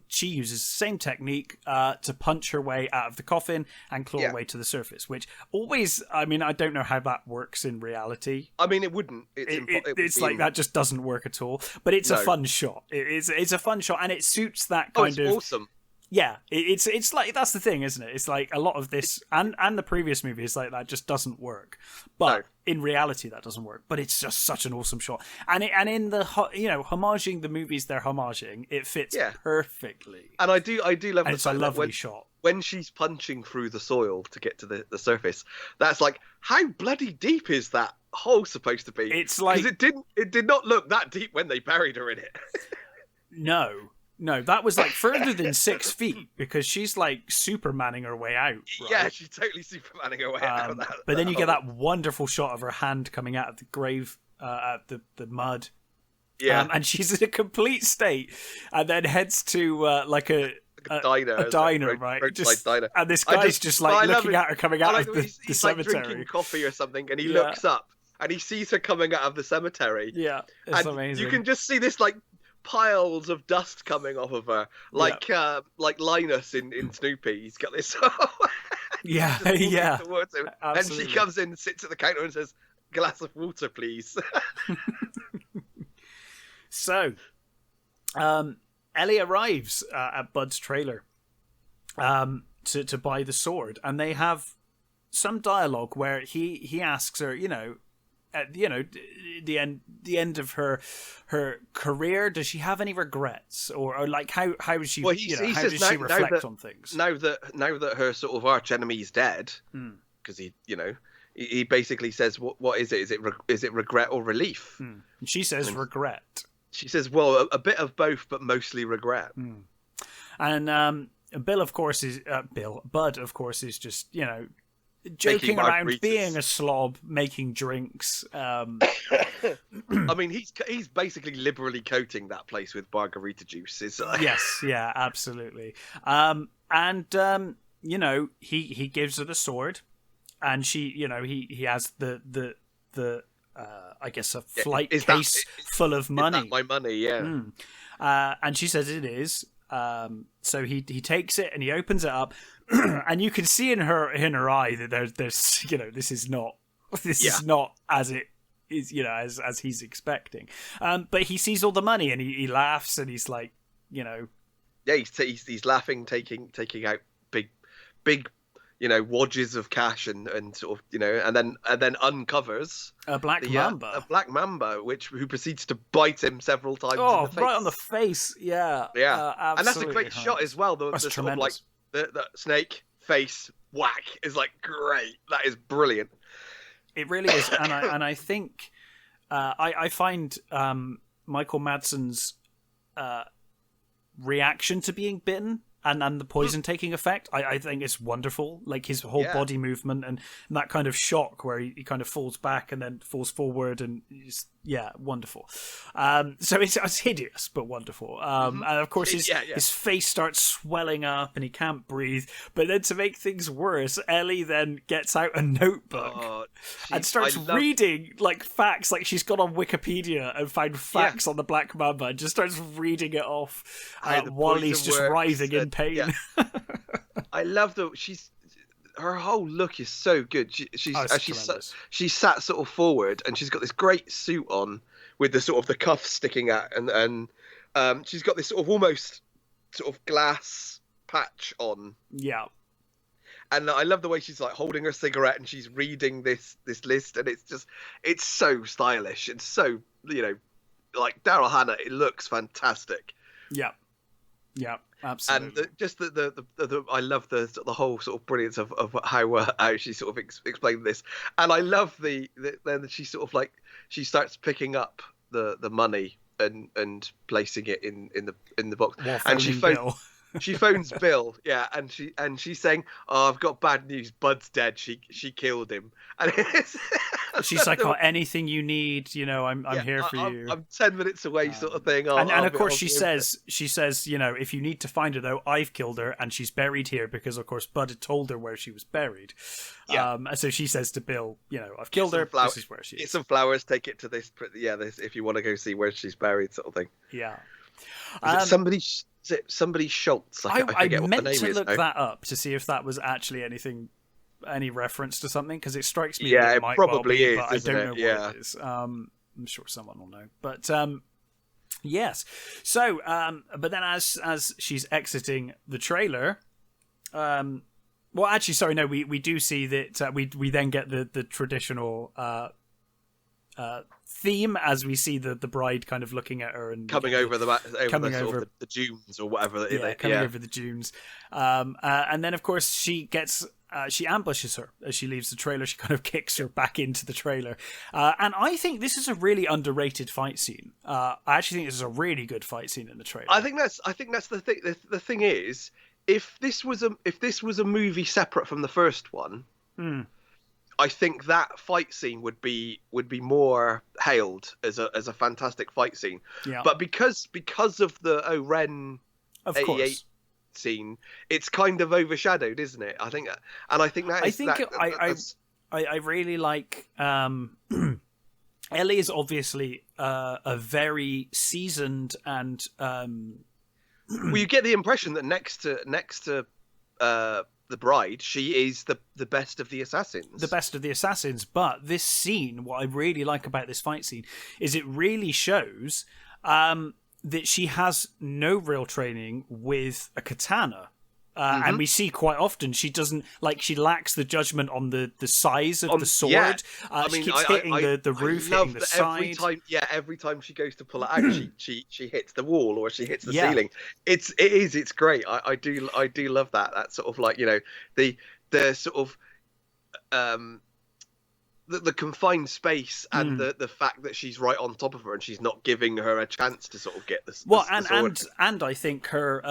technique to punch her way out of the coffin and claw her way to the surface, which always, I mean, I don't know how that works in reality. I mean, it wouldn't. It's like that just doesn't work at all, but it's a fun shot. It's a fun shot, and it suits that kind of... awesome. Yeah, it's like, that's the thing, isn't it? It's like a lot of this, and the previous movie is like that just doesn't work. But in reality, that doesn't work. But it's just such an awesome shot, and in the homaging the movies they're homaging, it fits perfectly. And I do love. And it's a lovely shot when she's punching through the soil to get to the surface. That's like, how bloody deep is that hole supposed to be? It's like, because it did not look that deep when they buried her in it. No, that was like further than 6 feet, because she's like Supermaning her way out. Right? Yeah, she's totally Supermaning her way out. But then you get that wonderful shot of her hand coming out of the grave, at the mud. Yeah. And she's in a complete state, and then heads to like a diner, right? Diner. And this guy's just like looking at her coming out of the cemetery. Like drinking coffee or something, and he looks up and he sees her coming out of the cemetery. Yeah, it's amazing. You can just see this like piles of dust coming off of her, like Linus in Snoopy. He's got this. Towards him. And she comes in, sits at the counter, and says, "Glass of water, please." So, Ellie arrives at Bud's trailer to buy the sword, and they have some dialogue where he asks her, at the end of her career, does she have any regrets, or like how is she? Well, how does she reflect on things now that her sort of arch enemy is dead? Because he basically says, what is it? Is it regret or relief? And she says regret. She says, well, a bit of both, but mostly regret. And Bud, of course, is just joking around, being a slob, making drinks. I mean, he's basically liberally coating that place with margarita juice. Yes, yeah, absolutely. He gives her the sword, and she, he has the I guess a flight case full of money. Is that my money? Yeah. And she says it is. So he takes it and he opens it up, and you can see in her eye that there's this is not as it is, as he's expecting. But he sees all the money and he laughs, and he's like, yeah, he's laughing, taking out big wadges of cash and sort of and then uncovers a black mamba, who proceeds to bite him several times. Oh, in the face. Right on the face, yeah. And that's a great shot as well. The sort of like the snake face whack is like great. That is brilliant. It really is, and I think I find Michael Madsen's reaction to being bitten and the poison taking effect, I think it's wonderful. Like his whole body movement and that kind of shock where he kind of falls back and then falls forward, and it's wonderful. So it's hideous but wonderful. And of course his face starts swelling up and he can't breathe. But then to make things worse, Ellie then gets out a notebook and starts reading like facts, like she's gone on Wikipedia and found facts on the Black Mamba and just starts reading it off while he's just writhing in pain. Yeah. I love her whole look is so good. She's sat sort of forward, and she's got this great suit on with the sort of the cuffs sticking out, and she's got this sort of almost sort of glass patch on. Yeah. And I love the way she's like holding her cigarette and she's reading this list, and it's so stylish. It's so like Daryl Hannah. It looks fantastic. Yeah. Yeah. Absolutely. And I love the whole sort of brilliance of how she sort of explained this, and I love then she sort of like she starts picking up the money and placing it in the box, and she phones Bill, and she's saying, "Oh, I've got bad news. Bud's dead. She killed him," and she's like, "Oh, anything you need, I'm here for you. I'm 10 minutes away, sort of thing." And of course she says, if you need to find her though, I've killed her and she's buried here because of course Bud had told her where she was buried. And so she says to Bill, I've killed her. This is where she is. Get some flowers, take it to this. This if you want to go see where she's buried, sort of thing. Yeah. Is it somebody Schultz? I forget meant what the name to is look now. that up to see if that was actually any reference to something, because it strikes me Yeah, that it might probably well be, is, but I isn't don't it? know Yeah. what it is. I'm sure someone will know. But yes. So, but then as she's exiting the trailer, well, actually, sorry, no, we do see that we then get the traditional theme as we see the bride kind of looking at her and Coming over the dunes or whatever. Coming over the dunes, and then of course she ambushes her as she leaves the trailer. She kind of kicks her back into the trailer, and I think this is a really underrated fight scene. I actually think this is a really good fight scene in the trailer. I think that's the thing. The thing is, if this was a movie separate from the first one. I think that fight scene would be more hailed as a fantastic fight scene. Yeah. But because of the Ren 88 scene, it's kind of overshadowed, isn't it? I think I really like Ellie is obviously a very seasoned and well, you get the impression that next to the bride, she is the best of the assassins. The best of the assassins. But this scene, what I really like about this fight scene, is it really shows that she has no real training with a katana. And we see quite often she doesn't, she lacks the judgment on the size of the sword. Yeah. She keeps hitting the roof, hitting the side. Every time she goes to pull it out, she hits the wall or she hits the ceiling. It's great. I do love that. That sort of the sort of the confined space and the fact that she's right on top of her and she's not giving her a chance to sort of get the sword. And I think her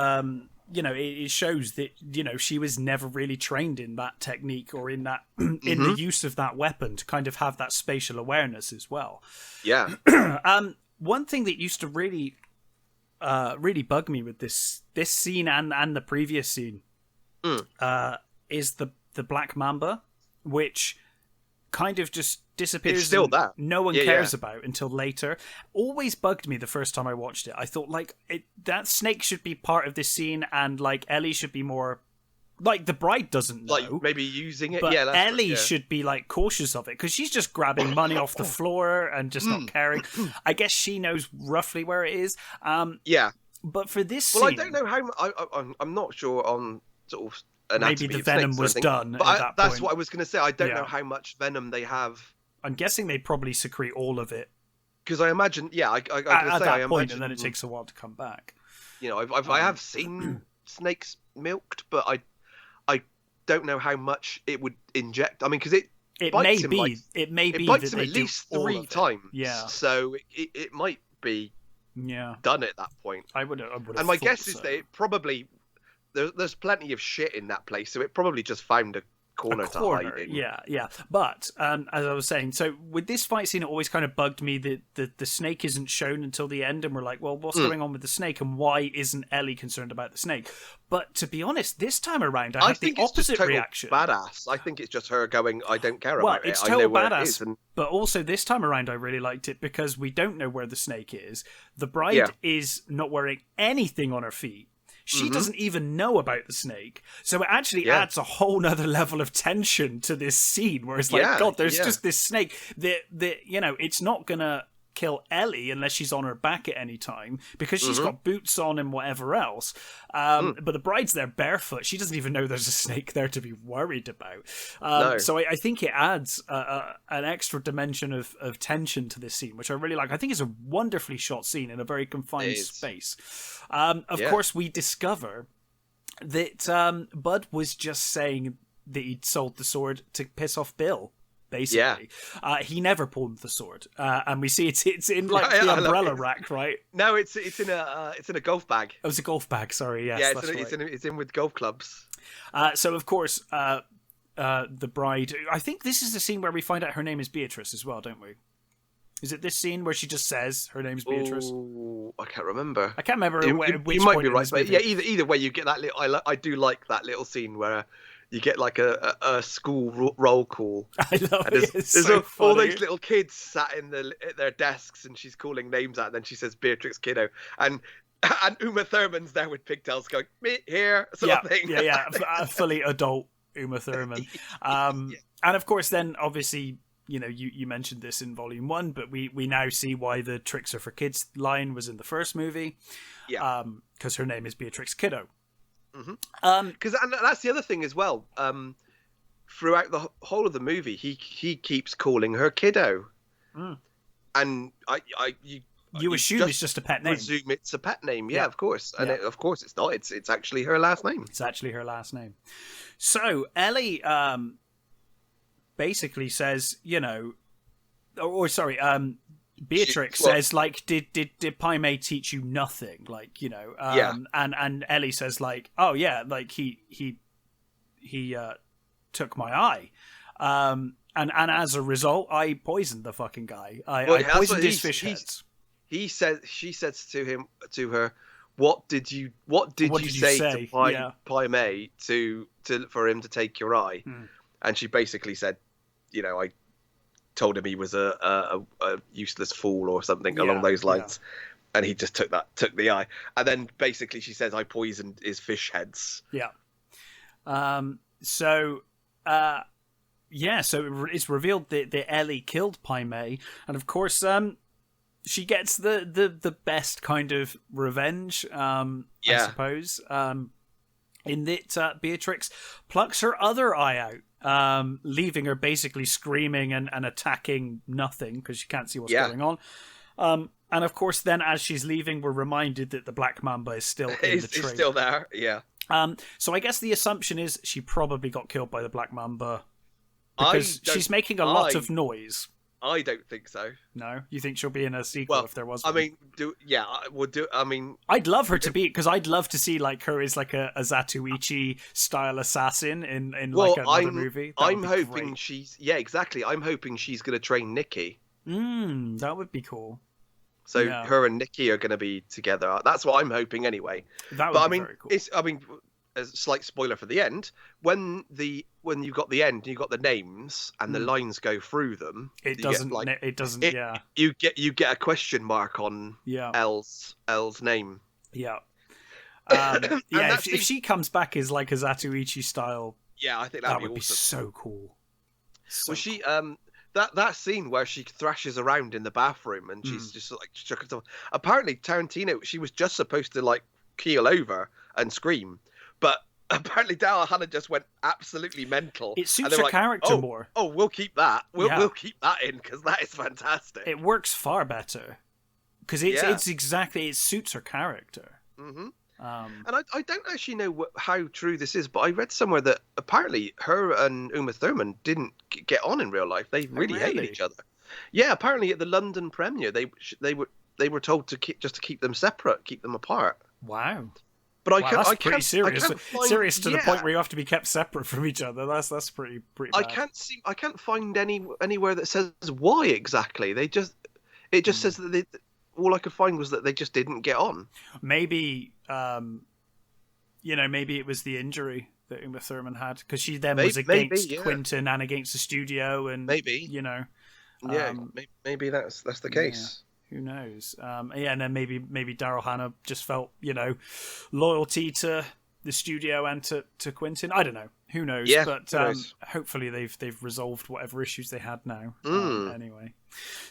it shows that she was never really trained in that technique or in that in the use of that weapon to kind of have that spatial awareness as well. Yeah. One thing that used to really bug me with this scene and the previous scene is the Black Mamba, which kind of just disappears. It's still that no one cares about until later. Always bugged me the first time I watched it. I thought that snake should be part of this scene, and Ellie should be more the bride doesn't know, maybe using it. But Ellie should be cautious of it because she's just grabbing money off the floor and just not caring. I guess she knows roughly where it is. But for this scene, I don't know how. I'm not sure on sort of anatomy. Maybe the venom was done. But that's what I was going to say. I don't know how much venom they have. I'm guessing they probably secrete all of it. Because I imagine, at that point, and then it takes a while to come back. I have seen snakes milked, but I don't know how much it would inject. I mean, because it bites him at least 3 times. Yeah. So it might be done at that point. I would. And my guess is that it probably there's plenty of shit in that place, so it probably just found a corner to hide in. Yeah. But as I was saying, so with this fight scene, it always kind of bugged me that the snake isn't shown until the end, and we're like, well, what's going on with the snake, and why isn't Ellie concerned about the snake? But to be honest, this time around, I had the opposite reaction. Badass. I think it's just her going, I don't care about it. It's total badass. But also this time around, I really liked it because we don't know where the snake is. The bride is not wearing anything on her feet. She doesn't even know about the snake. So it actually adds a whole nother level of tension to this scene where it's God, there's just this snake that it's not going to kill Ellie unless she's on her back at any time because she's got boots on and whatever else. But the bride's there barefoot. She doesn't even know there's a snake there to be worried about. No. So I think it adds an extra dimension of tension to this scene, which I really like. I think it's a wonderfully shot scene in a very confined space. Of course, we discover that Bud was just saying that he'd sold the sword to piss off Bill. Basically, he never pulled the sword, and we see it's in the umbrella rack, right? No, it's in a golf bag. Oh, it's a golf bag. Sorry, yes, it's in with golf clubs. So of course, the bride. I think this is the scene where we find out her name is Beatrice as well, don't we? Is it this scene where she just says her name's Beatrice? Oh, I can't remember. I can't remember which you might point be right, but movie. yeah, either way, you get that little. I do like that little scene where you get like a school roll call. I love it. There's so all funny. those little kids sat in their desks, and she's calling names out. And then she says Beatrix Kiddo, and Uma Thurman's there with pigtails, going "Me here," sort of thing. Yeah, a fully adult Uma Thurman. And of course, then obviously, you mentioned this in Volume 1, but we now see why the Tricks Are for Kids line was in the first movie. Yeah. Because her name is Beatrix Kiddo. Because and that's the other thing as well. Throughout the whole of the movie, he keeps calling her Kiddo, and you assume it's just a pet name. Presume it's a pet name, of course, and of course it's not. It's actually her last name. It's actually her last name. So Ellie basically says, Beatrix says, like, did Pai Mei teach you nothing? Like, and Ellie says, like, oh yeah, like he took my eye. And as a result, I poisoned the fucking guy. I poisoned his fish heads. She says to her, what did you say to Pai Mei for him to take your eye? And she basically said, I told him he was a useless fool or something along those lines, and he just took the eye. And then basically she says, I poisoned his fish heads. So it's revealed that Ellie killed Pai Mei, and of course she gets the best kind of revenge, I suppose, in that Beatrix plucks her other eye out, leaving her basically screaming and attacking nothing because she can't see what's going on. And of course, then as she's leaving, we're reminded that the Black Mamba is still in the tree. It's still there, yeah. So I guess the assumption is she probably got killed by the Black Mamba because she's making a lot of noise. I don't think so. No? You think she'll be in a sequel if there was one? I mean, I'd love her to be, because I'd love to see like her as like a Zatoichi style assassin in like another movie. I'm hoping exactly. I'm hoping she's going to train Nikki. That would be cool. So her and Nikki are going to be together. That's what I'm hoping anyway. That would be very cool. A slight spoiler for the end, when you've got the end and you've got the names and the lines go through them, you get a question mark on Elle's name. If she comes back as like a Zatoichi style, I think that would be so cool. She that scene where she thrashes around in the bathroom and she's just like shook herself. Apparently Tarantino, she was just supposed to like keel over and scream, but apparently Daryl Hannah just went absolutely mental. It suits her character more. Oh, we'll keep that. We'll keep that in because that is fantastic. It works far better because it suits her character. And I don't actually know how true this is, but I read somewhere that apparently her and Uma Thurman didn't get on in real life. They really hated each other. Yeah, apparently at the London premiere, they were told to keep them separate, keep them apart. Wow. But that's pretty serious. Serious to the point where you have to be kept separate from each other. That's pretty bad. I can't find anywhere that says why exactly. It just says that all I could find was that they just didn't get on. Maybe maybe it was the injury that Uma Thurman had because she then was against Quentin and against the studio, and maybe maybe that's the case. Who knows? And then maybe Daryl Hannah just felt, loyalty to the studio and to Quentin. I don't know. Who knows? Yeah, but hopefully they've resolved whatever issues they had now. Anyway,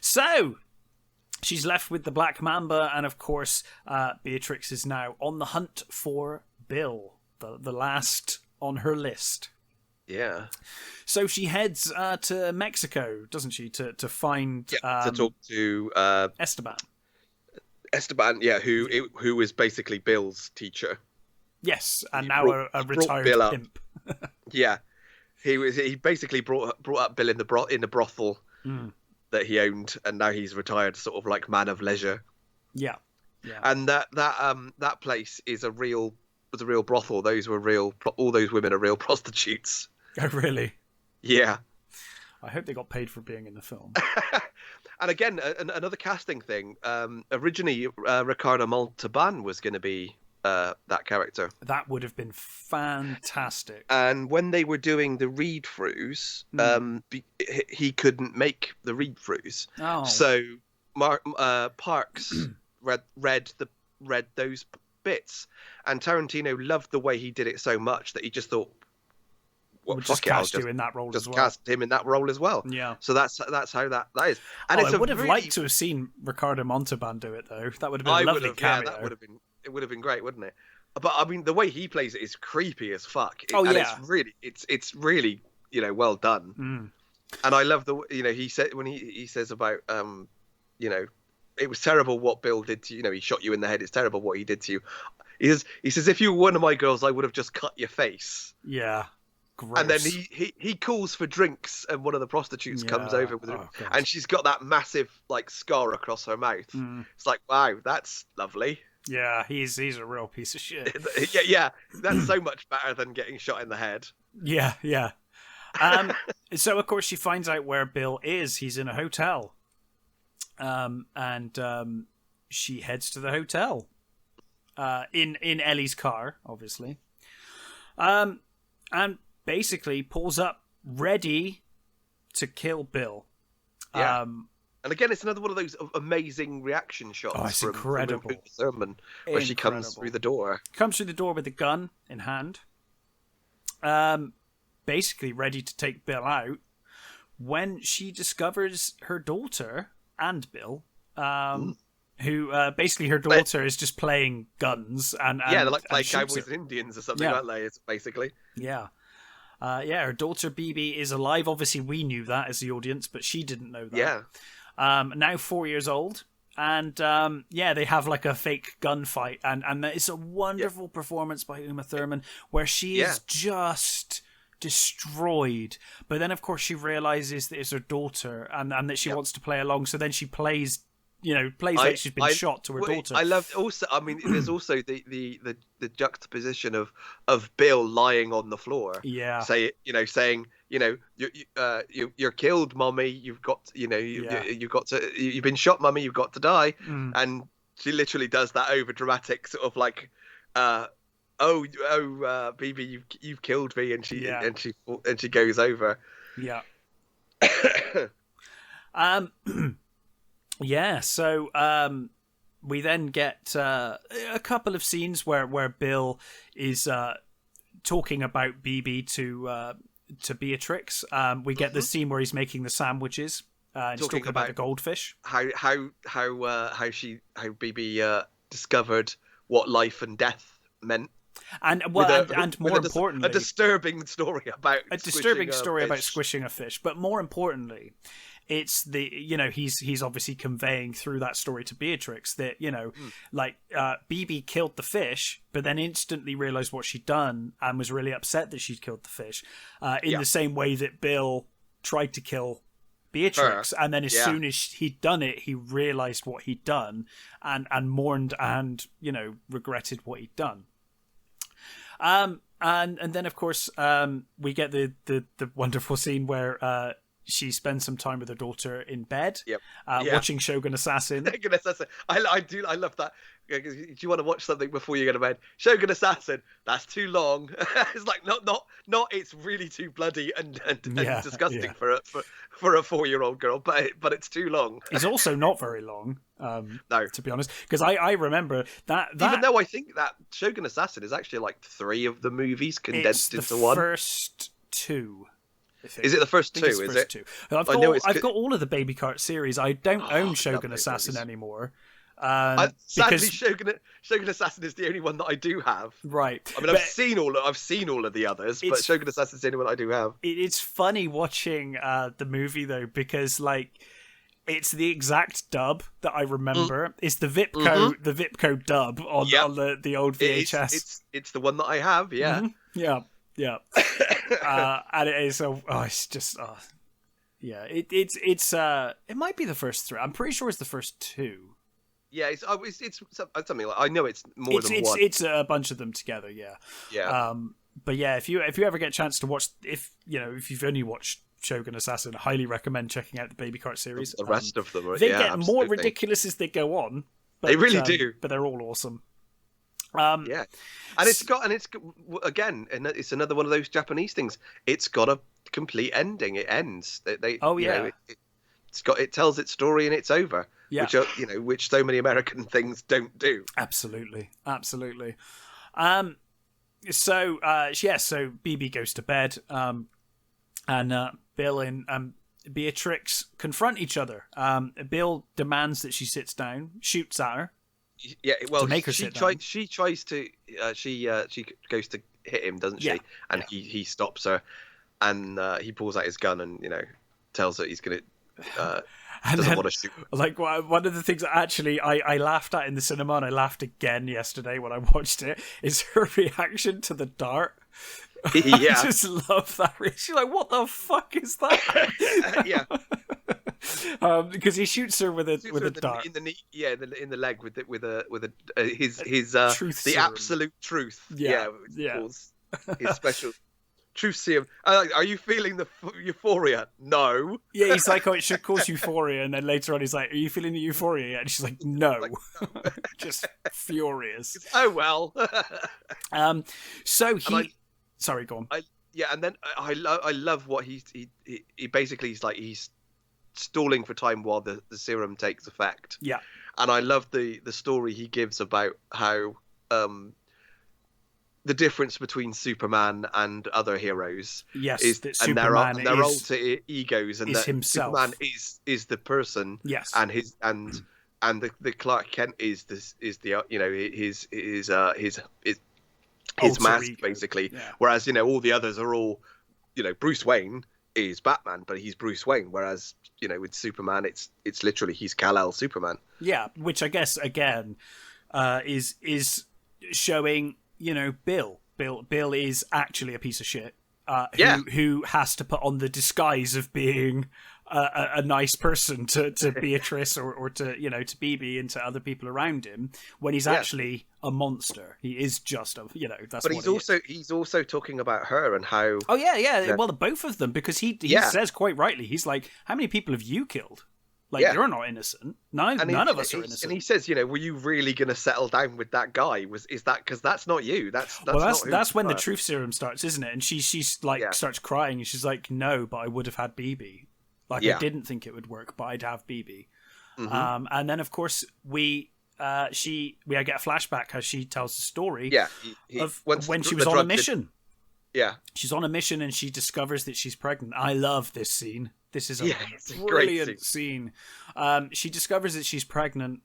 so she's left with the Black Mamba, and of course, Beatrix is now on the hunt for Bill, the last on her list. Yeah. So she heads to Mexico, doesn't she, to find to talk to Esteban. Esteban, who is basically Bill's teacher. Yes, and now a retired pimp. He basically brought up Bill in the brothel that he owned, and now he's retired, sort of like man of leisure. Yeah. And that place is a real brothel. All those women are real prostitutes. Oh, really? Yeah. I hope they got paid for being in the film. And again, another casting thing. Originally, Ricardo Montalban was going to be that character. That would have been fantastic. And when they were doing the read-throughs, he couldn't make the read-throughs. Oh. So Parks read those bits, and Tarantino loved the way he did it so much that he just thought, we'll just cast you in that role as well. Cast him in that role as well. Yeah. So that's how that is. And I would have liked to have seen Ricardo Montalban do it, though. That would have been a lovely cameo. Yeah, it would have been great, wouldn't it? But I mean, the way he plays it is creepy as fuck. It's really well done. And I love he said when he says about it was terrible what Bill did to you. He shot you in the head. It's terrible what he did to you. He says if you were one of my girls, I would have just cut your face. Yeah. Gross. And then he calls for drinks, and one of the prostitutes comes over with her, and she's got that massive scar across her mouth. It's like, wow, that's lovely. Yeah, he's a real piece of shit. yeah, that's so much better than getting shot in the head. Yeah. So of course she finds out where Bill is. He's in a hotel, and she heads to the hotel, in Ellie's car, obviously, and basically pulls up ready to kill Bill. Yeah. And again, it's another one of those amazing reaction shots. Oh, it's incredible. From Thurman, where she comes through the door. Comes through the door with a gun in hand. Basically ready to take Bill out when she discovers her daughter and Bill, who basically her daughter is just playing guns. And they're like playing cowboys and Indians or something, aren't they? It's basically. Yeah. Her daughter BB is alive. Obviously, we knew that as the audience, but she didn't know that. Yeah. Now 4 years old, and they have like a fake gunfight, and it's a wonderful performance by Uma Thurman where she is just destroyed. But then, of course, she realizes that it's her daughter, and that she wants to play along. So then she plays like she's been shot to her daughter. I loved also. I mean, there's also the juxtaposition of Bill lying on the floor. Yeah. Saying you're killed, Mummy. You've got you've been shot, Mummy. You've got to die. And she literally does that over dramatic sort of like, BB, you've killed me, and she goes over. Yeah. Yeah, so we then get a couple of scenes where Bill is talking about BB to Beatrix. We get the scene where he's making the sandwiches. He's talking about the goldfish. How BB discovered what life and death meant. And more importantly, a disturbing story about squishing a fish. But more importantly, it's he's obviously conveying through that story to Beatrix that BB killed the fish, but then instantly realized what she'd done and was really upset that she'd killed the fish. In the same way that Bill tried to kill Beatrix, and then as soon as he'd done it, he realized what he'd done and mourned and regretted what he'd done. And then of course we get the wonderful scene where she spends some time with her daughter in bed, watching Shogun Assassin. Shogun Assassin. I love that. Do you want to watch something before you go to bed? Shogun Assassin. That's too long. It's like not. It's really too bloody and disgusting for a 4-year-old girl, but it's too long. It's also not very long. No, to be honest, because I remember that. Even though I think that Shogun Assassin is actually like 3 of the movies condensed into one. First 2. Is it the first 2? Is it? 2. I've got all of the Baby Cart series. I don't own Shogun Assassin anymore. Sadly, Shogun Assassin is the only one that I do have. Right. I mean, I've seen all of the others, but Shogun Assassin is the only one I do have. It's funny watching the movie though, because it's the exact dub that I remember. It's the Vipco dub on the old VHS. It's the one that I have. Yeah. Mm-hmm. Yeah. And it is it's just it might be the first 3. I'm pretty sure it's the first 2. Yeah, it's something like, I know it's more than one. It's a bunch of them together. Yeah. But yeah, if you ever get a chance to watch, if you've only watched Shogun Assassin, I highly recommend checking out the Baby Cart series. The rest of them, they get more ridiculous as they go on. But, they really do, but they're all awesome. Yeah, and it's again, and it's another one of those Japanese things. It's got a complete ending. It ends. It tells its story and it's over. Yeah. Which so many American things don't do. Absolutely. So BB goes to bed, and Bill and Beatrix confront each other. Bill demands that she sits down, shoots at her. Yeah, well, to make her sit down. She tries to. She goes to hit him, doesn't she? And he stops her, and he pulls out his gun and tells her he's gonna. Doesn't want to shoot. Like one of the things that actually I laughed at in the cinema, and I laughed again yesterday when I watched it, is her reaction to the dart. Yeah. I just love that. She's like, "What the fuck is that?" Yeah. Because he shoots her with a dart in the knee, in the leg with his truth the serum. Absolute truth. Yeah. His special truth serum. Are you feeling the euphoria? No. Yeah, he's like, "Oh, it should cause euphoria," and then later on, he's like, "Are you feeling the euphoria yet?" And she's like, "No." No. Just furious. Oh well. So he. Sorry, go on. And then I love what he basically he's stalling for time while the serum takes effect. Yeah. And I love the story he gives about how the difference between Superman and other heroes is that Superman and their alter egos, and is that himself. Superman is the person. Yes. And the Clark Kent is his mask, basically. Yeah. Whereas all the others are all Bruce Wayne is Batman, but he's Bruce Wayne. Whereas with Superman, it's literally he's Kal-El Superman. Yeah, which I guess again is showing Bill is actually a piece of shit. Who has to put on the disguise of being a nice person to Beatrice or to to BB and to other people around him, when he's actually a monster. He is just that's. But he's also talking about her and how. Oh yeah. Well, both of them, because he says quite rightly, he's like, "How many people have you killed? Like, you're not innocent. None of us are innocent." And he says, were you really going to settle down with that guy? Is that because that's not you? That's when the truth serum starts, isn't it? And she's like starts crying, and she's like, "No, but I would have had BB. Like, I didn't think it would work, but I'd have BB." Mm-hmm. And then of course we get a flashback as she tells the story of when she was on a mission. She's on a mission and she discovers that she's pregnant. I love this scene. This is a brilliant scene. She discovers that she's pregnant,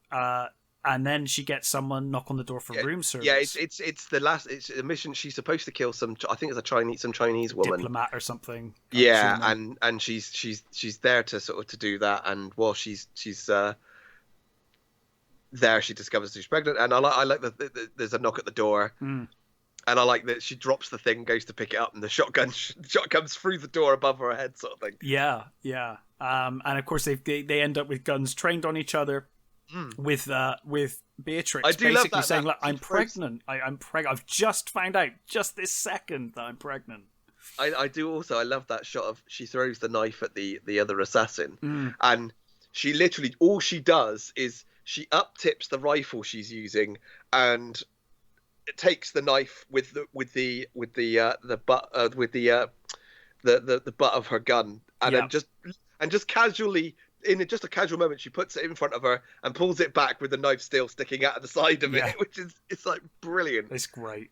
and then she gets someone knock on the door for room service. Yeah, it's a mission. She's supposed to kill some Chinese woman, diplomat or something. Yeah, and she's there to do that. And while she's there, she discovers she's pregnant. And I like that there's a knock at the door. And I like that she drops the thing, goes to pick it up, and the shotgun comes through the door above her head, sort of thing. Yeah. And of course they end up with guns trained on each other, with Beatrix basically saying, "Look, I'm pregnant. I'm pregnant. I've just found out just this second that I'm pregnant." I do also. I love that shot of she throws the knife at the other assassin, and she literally all she does is she up tips the rifle she's using and it takes the knife with the butt of her gun, and then just casually, in just a casual moment, she puts it in front of her and pulls it back with the knife still sticking out of the side of it, which is like brilliant. It's great.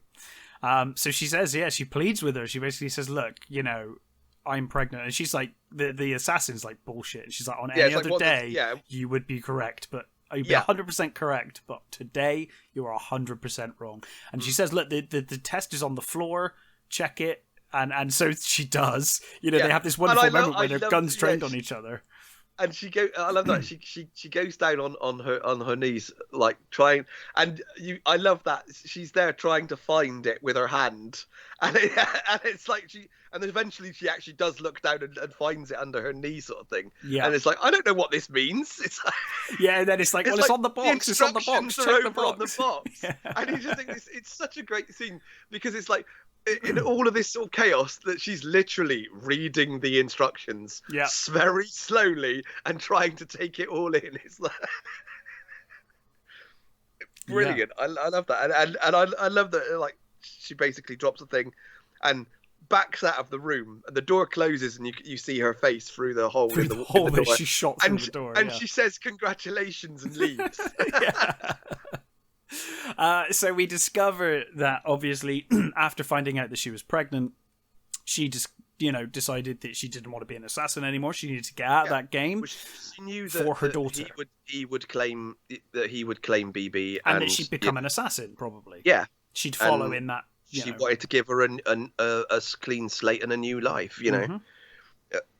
So she says, she pleads with her. She basically says, "Look, I'm pregnant," and she's like, the assassin's like, "Bullshit." And she's like, "On any other day, you would be correct, but." You'd be 100% correct, but today you are 100% wrong. And she says, "Look, the test is on the floor. Check it." And so she does. They have this wonderful moment where their guns trained on each other. And I love that she goes down on her knees, like trying. And I love that she's there trying to find it with her hand, and it's like and eventually she actually does look down and finds it under her knee, sort of thing. Yeah. And it's like, I don't know what this means. It's like, and then it's like, it's on the box. It's on the box. Check the box. On the box. Yeah. And you just think it's such a great scene because it's like in all of this sort of chaos, that she's literally reading the instructions very slowly and trying to take it all in. It's like brilliant. I love that, and I love that. Like, she basically drops a thing and backs out of the room, and the door closes, and you see her face through the hole in the hole door. She shot through the door, and she says congratulations and leaves. So we discover that, obviously, after finding out that she was pregnant, she just, decided that she didn't want to be an assassin anymore. She needed to get out of that game. She knew that, for her daughter. He would claim BB, and that she'd become an assassin, probably. Yeah, she'd follow in that. She wanted to give her a clean slate and a new life.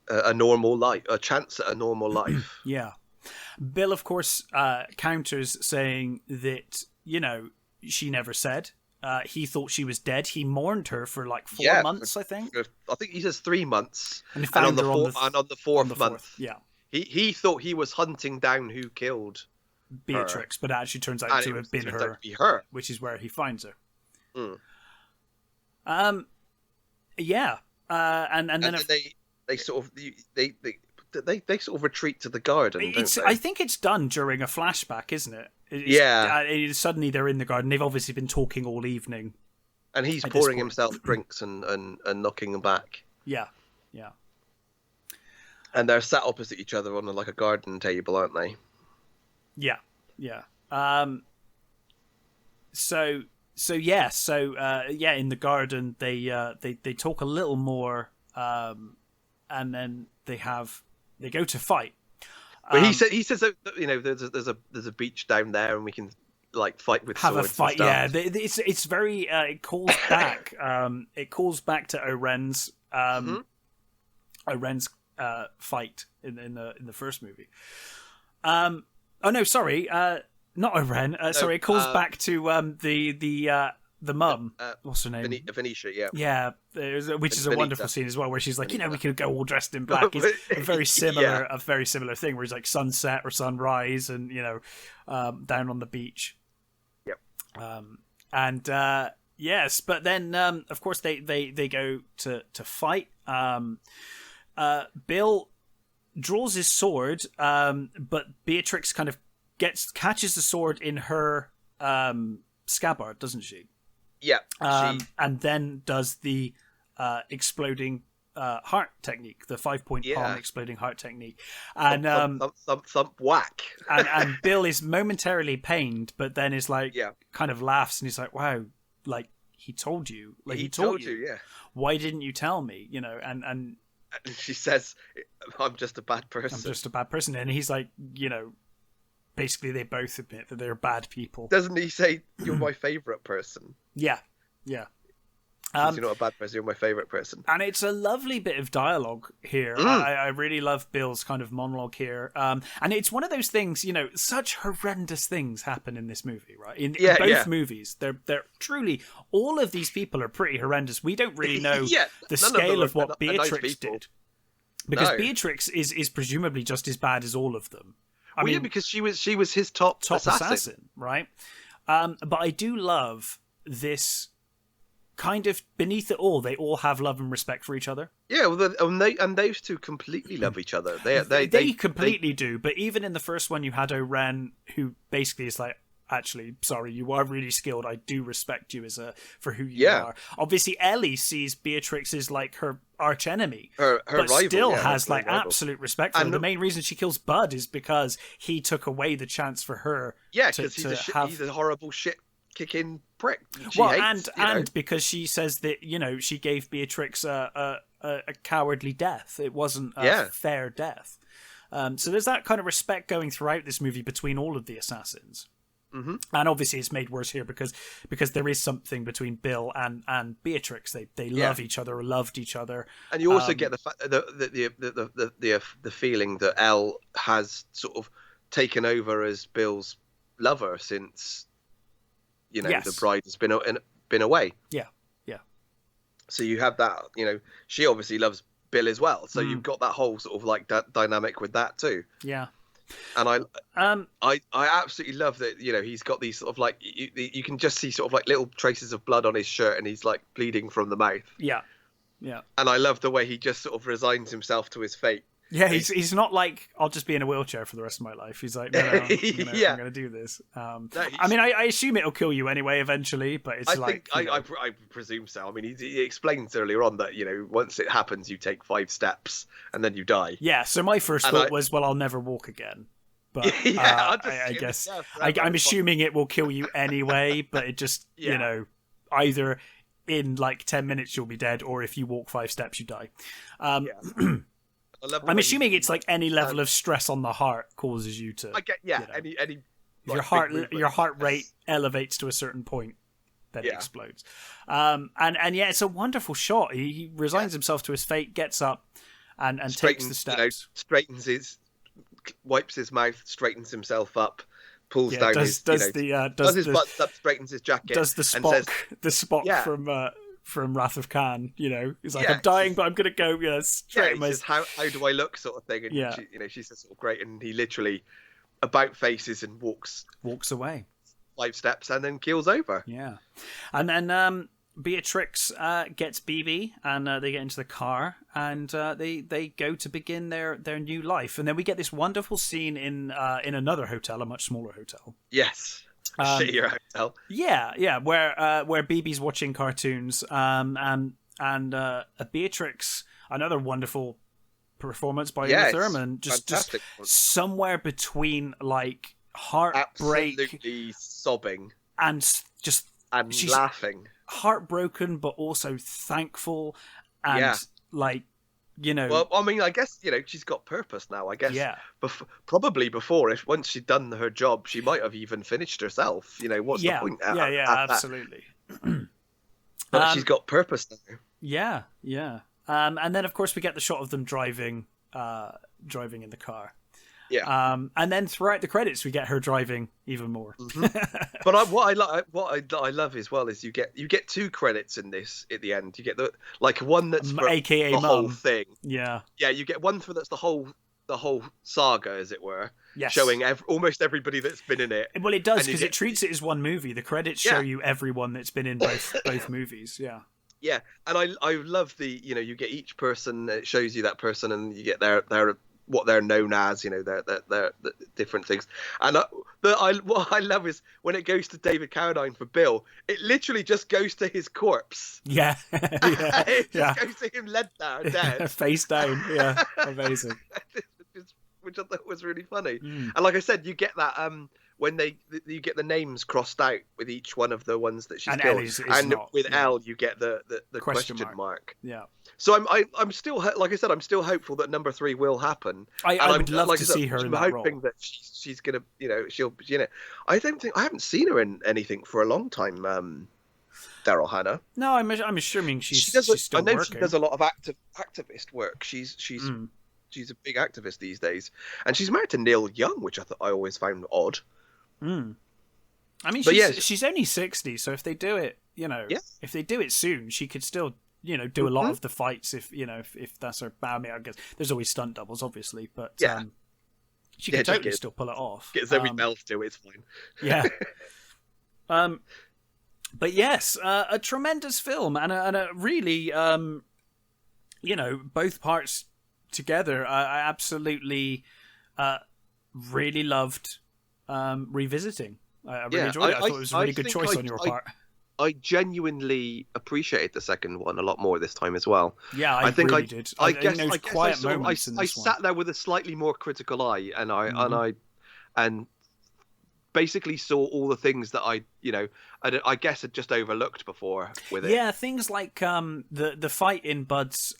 A normal life, a chance at a normal life. Yeah. Bill, of course, counters, saying that, she never said. He thought she was dead. He mourned her for like 4 months, I think. I think he says 3 months. And on the fourth month. Yeah. He thought he was hunting down who killed Beatrix, but it actually turns out to have been her, which is where he finds her. And then they sort of retreat to the garden. I think it's done during a flashback, isn't it? Suddenly they're in the garden. They've obviously been talking all evening, and he's pouring himself drinks and knocking them back. Yeah. And they're sat opposite each other on a garden table, aren't they? Yeah. In the garden they talk a little more, and then they go to fight. But he says that, there's a beach down there and we can fight with have swords. A fight. And stuff. Yeah, it's very it calls back. It calls back to Oren's fight in the first movie. Oh no, sorry. Not Oren. Sorry, it calls back to the mum. What's her name? Venetia. Yeah. Yeah, which is a wonderful scene as well, where she's like, we could go all dressed in black. It's a very similar thing, where he's like sunset or sunrise, and down on the beach. Yep. Yes, but then of course they go to fight. Bill draws his sword, but Beatrix kind of catches the sword in her scabbard, doesn't she? Yeah. And then does the exploding heart technique, the 5-point palm exploding heart technique, and thump whack. and Bill is momentarily pained, but then is kind of laughs, and he's like, "Wow, he told you, he told you, yeah. Why didn't you tell me?" And she says, "I'm just a bad person." And he's like, basically they both admit that they're bad people. Doesn't he say, "You're my favorite person"? Yeah. You're not a bad person, you're my favorite person. And it's a lovely bit of dialogue here. I really love Bill's kind of monologue here. And it's one of those things, such horrendous things happen in this movie, right? In both movies. They're truly, all of these people are pretty horrendous. We don't really know the scale of what Beatrix did. Because Beatrix is presumably just as bad as all of them. I mean, because she was his top assassin, right? But I do love this kind of, beneath it all, they all have love and respect for each other. Yeah, well, and those two completely love each other. They completely do. But even in the first one, you had Oren, who basically is like, actually, sorry, you are really skilled. I do respect you for who you are. Obviously, Ellie sees Beatrix as like her arch enemy, her but rival, still has absolute respect for her. The main reason she kills Bud is because he took away the chance for her. Yeah, because he's a horrible shit kicking prick. And because she says that she gave Beatrix a cowardly death. It wasn't a fair death. So there's that kind of respect going throughout this movie between all of the assassins. Mm-hmm. And obviously it's made worse here because there is something between Bill and Beatrix. They love each other, or loved each other. And you also get the fact the feeling that Elle has sort of taken over as Bill's lover since the bride has been away. Yeah. So you have that, she obviously loves Bill as well. So you've got that whole sort of dynamic with that too. Yeah. And I absolutely love that. He's got these sort of like you can just see sort of like little traces of blood on his shirt, and he's like bleeding from the mouth. Yeah, yeah. And I love the way he just sort of resigns himself to his fate. Yeah, he's not like, I'll just be in a wheelchair for the rest of my life. He's like, no, I'm going to do this. I mean, I assume it'll kill you anyway eventually, but it's I presume so. I mean, he explains earlier on that, once it happens, you take 5 steps and then you die. Yeah, so my first thought was, well, I'll never walk again. But I guess I'm assuming it will kill you anyway, but it just, either in like 10 minutes you'll be dead, or if you walk 5 steps, you die. I'm assuming it's like any level of stress on the heart causes you to. Any your heart rate elevates to a certain point, then it explodes. And it's a wonderful shot. He resigns himself to his fate, gets up, and takes the steps. Wipes his mouth, straightens himself up, pulls down does his butt up, straightens his jacket, does the Spock from Wrath of Khan, he's like, I'm dying, but I'm gonna go, straight. He says, how do I look, sort of thing, and she says, sort of, great, and he literally about faces and walks away 5 steps and then keels over. Yeah, and then Beatrix gets BB, and they get into the car, and they go to begin their new life, and then we get this wonderful scene in another hotel, a much smaller hotel. Yes. Shittier hotel. Yeah, where BB's watching cartoons, and Beatrix, another wonderful performance by Thurman, just somewhere between like heartbreak, absolutely sobbing, and she's laughing, heartbroken but also thankful, and Well, I mean, I guess she's got purpose now. I guess. Yeah. Probably before, once she'd done her job, she might have even finished herself. What's the point? Absolutely. But she's got purpose now. Yeah. And then of course we get the shot of them driving in the car. Yeah. And then throughout the credits we get her driving even more. Mm-hmm. But what I love as well is you get 2 credits in this at the end. You get one that's for AKA the Mum. whole thing. Yeah. Yeah, you get one that's the whole saga, as it were. Yes. Showing almost everybody that's been in it. Well, it does, because it treats it as one movie. The credits show you everyone that's been in both movies. Yeah. Yeah, and I love you get each person, it shows you that person, and you get their what they're known as, their different things. And what I love is when it goes to David Carradine for Bill, it literally just goes to his corpse. Yeah. It just goes to him dead. Face down. Yeah, amazing. Which I thought was really funny. And like I said, you get that when you get the names crossed out with each one of the ones that she's killed, and with L you get the question mark. Yeah. So I'm still, like I said, I'm still hopeful that number 3 will happen. I would love to see her in that role. I'm hoping that she's gonna, she'll, I haven't seen her in anything for a long time. Daryl Hannah. No, I'm assuming she's still working. I know she does a lot of activist work. She's a big activist these days, and she's married to Neil Young, which I always found odd. I mean, she's only 60, so if they do it, if they do it soon, she could still, do a lot of the fights. If that's her. I mean, I guess there's always stunt doubles, obviously, but she could totally still pull it off. Get Zoe Bell to do it, it's fine. Yeah. But yes, a tremendous film, and a really, both parts together. I absolutely, really loved revisiting. I really enjoyed it. I thought it was a really good choice on your part. I genuinely appreciated the second one a lot more this time as well. Yeah, I think really did. I guess I sat there with a slightly more critical eye, and I basically saw all the things that I guess had just overlooked before with it. Yeah, things like the fight in Bud's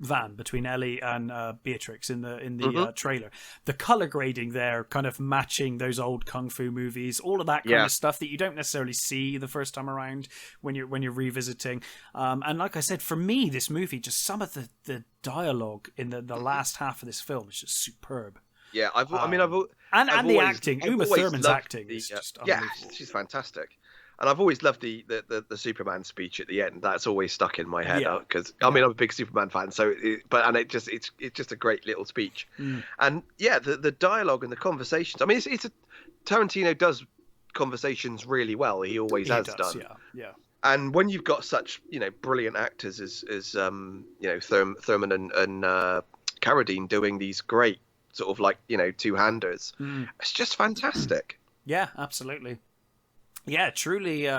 van between Ellie and Beatrix in the trailer, the color grading there kind of matching those old kung fu movies, all of that kind of stuff that you don't necessarily see the first time around when you're revisiting. And like I said, for me, this movie, just some of the dialogue in the last half of this film is just superb. Yeah, and the acting, Uma Thurman's acting is just unbelievable. Yeah, she's fantastic. And I've always loved the Superman speech at the end. That's always stuck in my head because I mean I'm a big Superman fan. So, it's just a great little speech. And yeah, the dialogue and the conversations. I mean, Tarantino does conversations really well. He always has done. Yeah. And when you've got such brilliant actors as Thurman and Carradine doing these great sort of like two-handers, it's just fantastic. Yeah, absolutely. Yeah, truly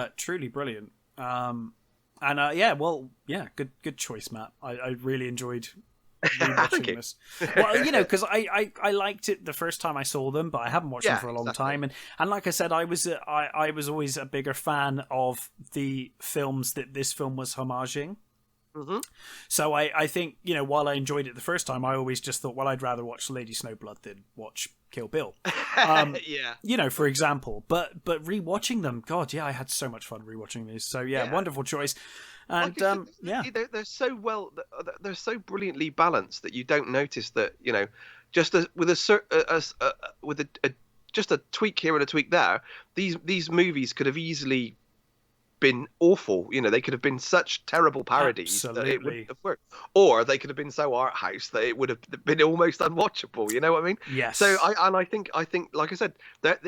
brilliant. Good choice, Matt. I really enjoyed rewatching this. Well, because I liked it the first time I saw them, but I haven't watched them for a long time. And like I said, I was always a bigger fan of the films that this film was homaging. Mm-hmm. So I think while I enjoyed it the first time, I always just thought, well, I'd rather watch Lady Snowblood than watch Kill Bill. For example. But rewatching them, God, yeah, I had so much fun rewatching these. So wonderful choice. And they're so well, they're so brilliantly balanced that you don't notice that just with just a tweak here and a tweak there, these movies could have easily been awful. They could have been such terrible parodies that it wouldn't have worked, or they could have been so art house that it would have been almost unwatchable. You know what I mean? Yes. So I think like I said, that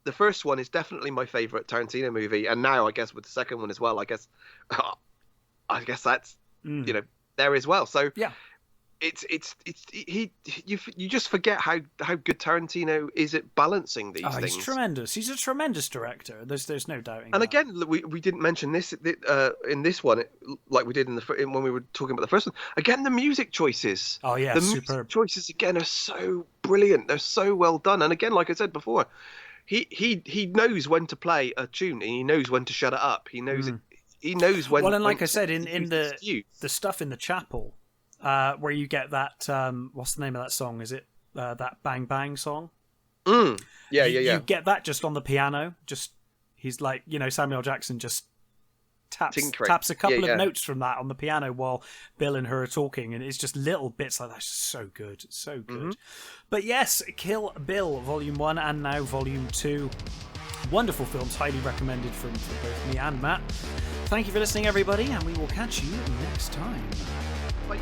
the first one is definitely my favorite Tarantino movie, and now I guess with the second one as well, I guess that's there as well. So yeah, you just forget how good Tarantino is at balancing these things. He's tremendous. He's a tremendous director. There's no doubting. And again, we didn't mention this in this one, like we did when we were talking about the first one. Again, the music choices. Oh yeah, the superb. Music choices again are so brilliant. They're so well done. And again, like I said before, he knows when to play a tune and he knows when to shut it up. He knows it. He knows when. Well, and like I said, in the stuff in the chapel. Where you get that, what's the name of that song? Is it that Bang Bang song? Yeah. You get that just on the piano. Just he's like, Samuel Jackson just taps a couple of notes from that on the piano while Bill and her are talking, and it's just little bits like that. It's so good, so good. Mm-hmm. But yes, Kill Bill Volume 1 and now Volume 2. Wonderful films, highly recommended from both me and Matt. Thank you for listening, everybody, and we will catch you next time. Bye.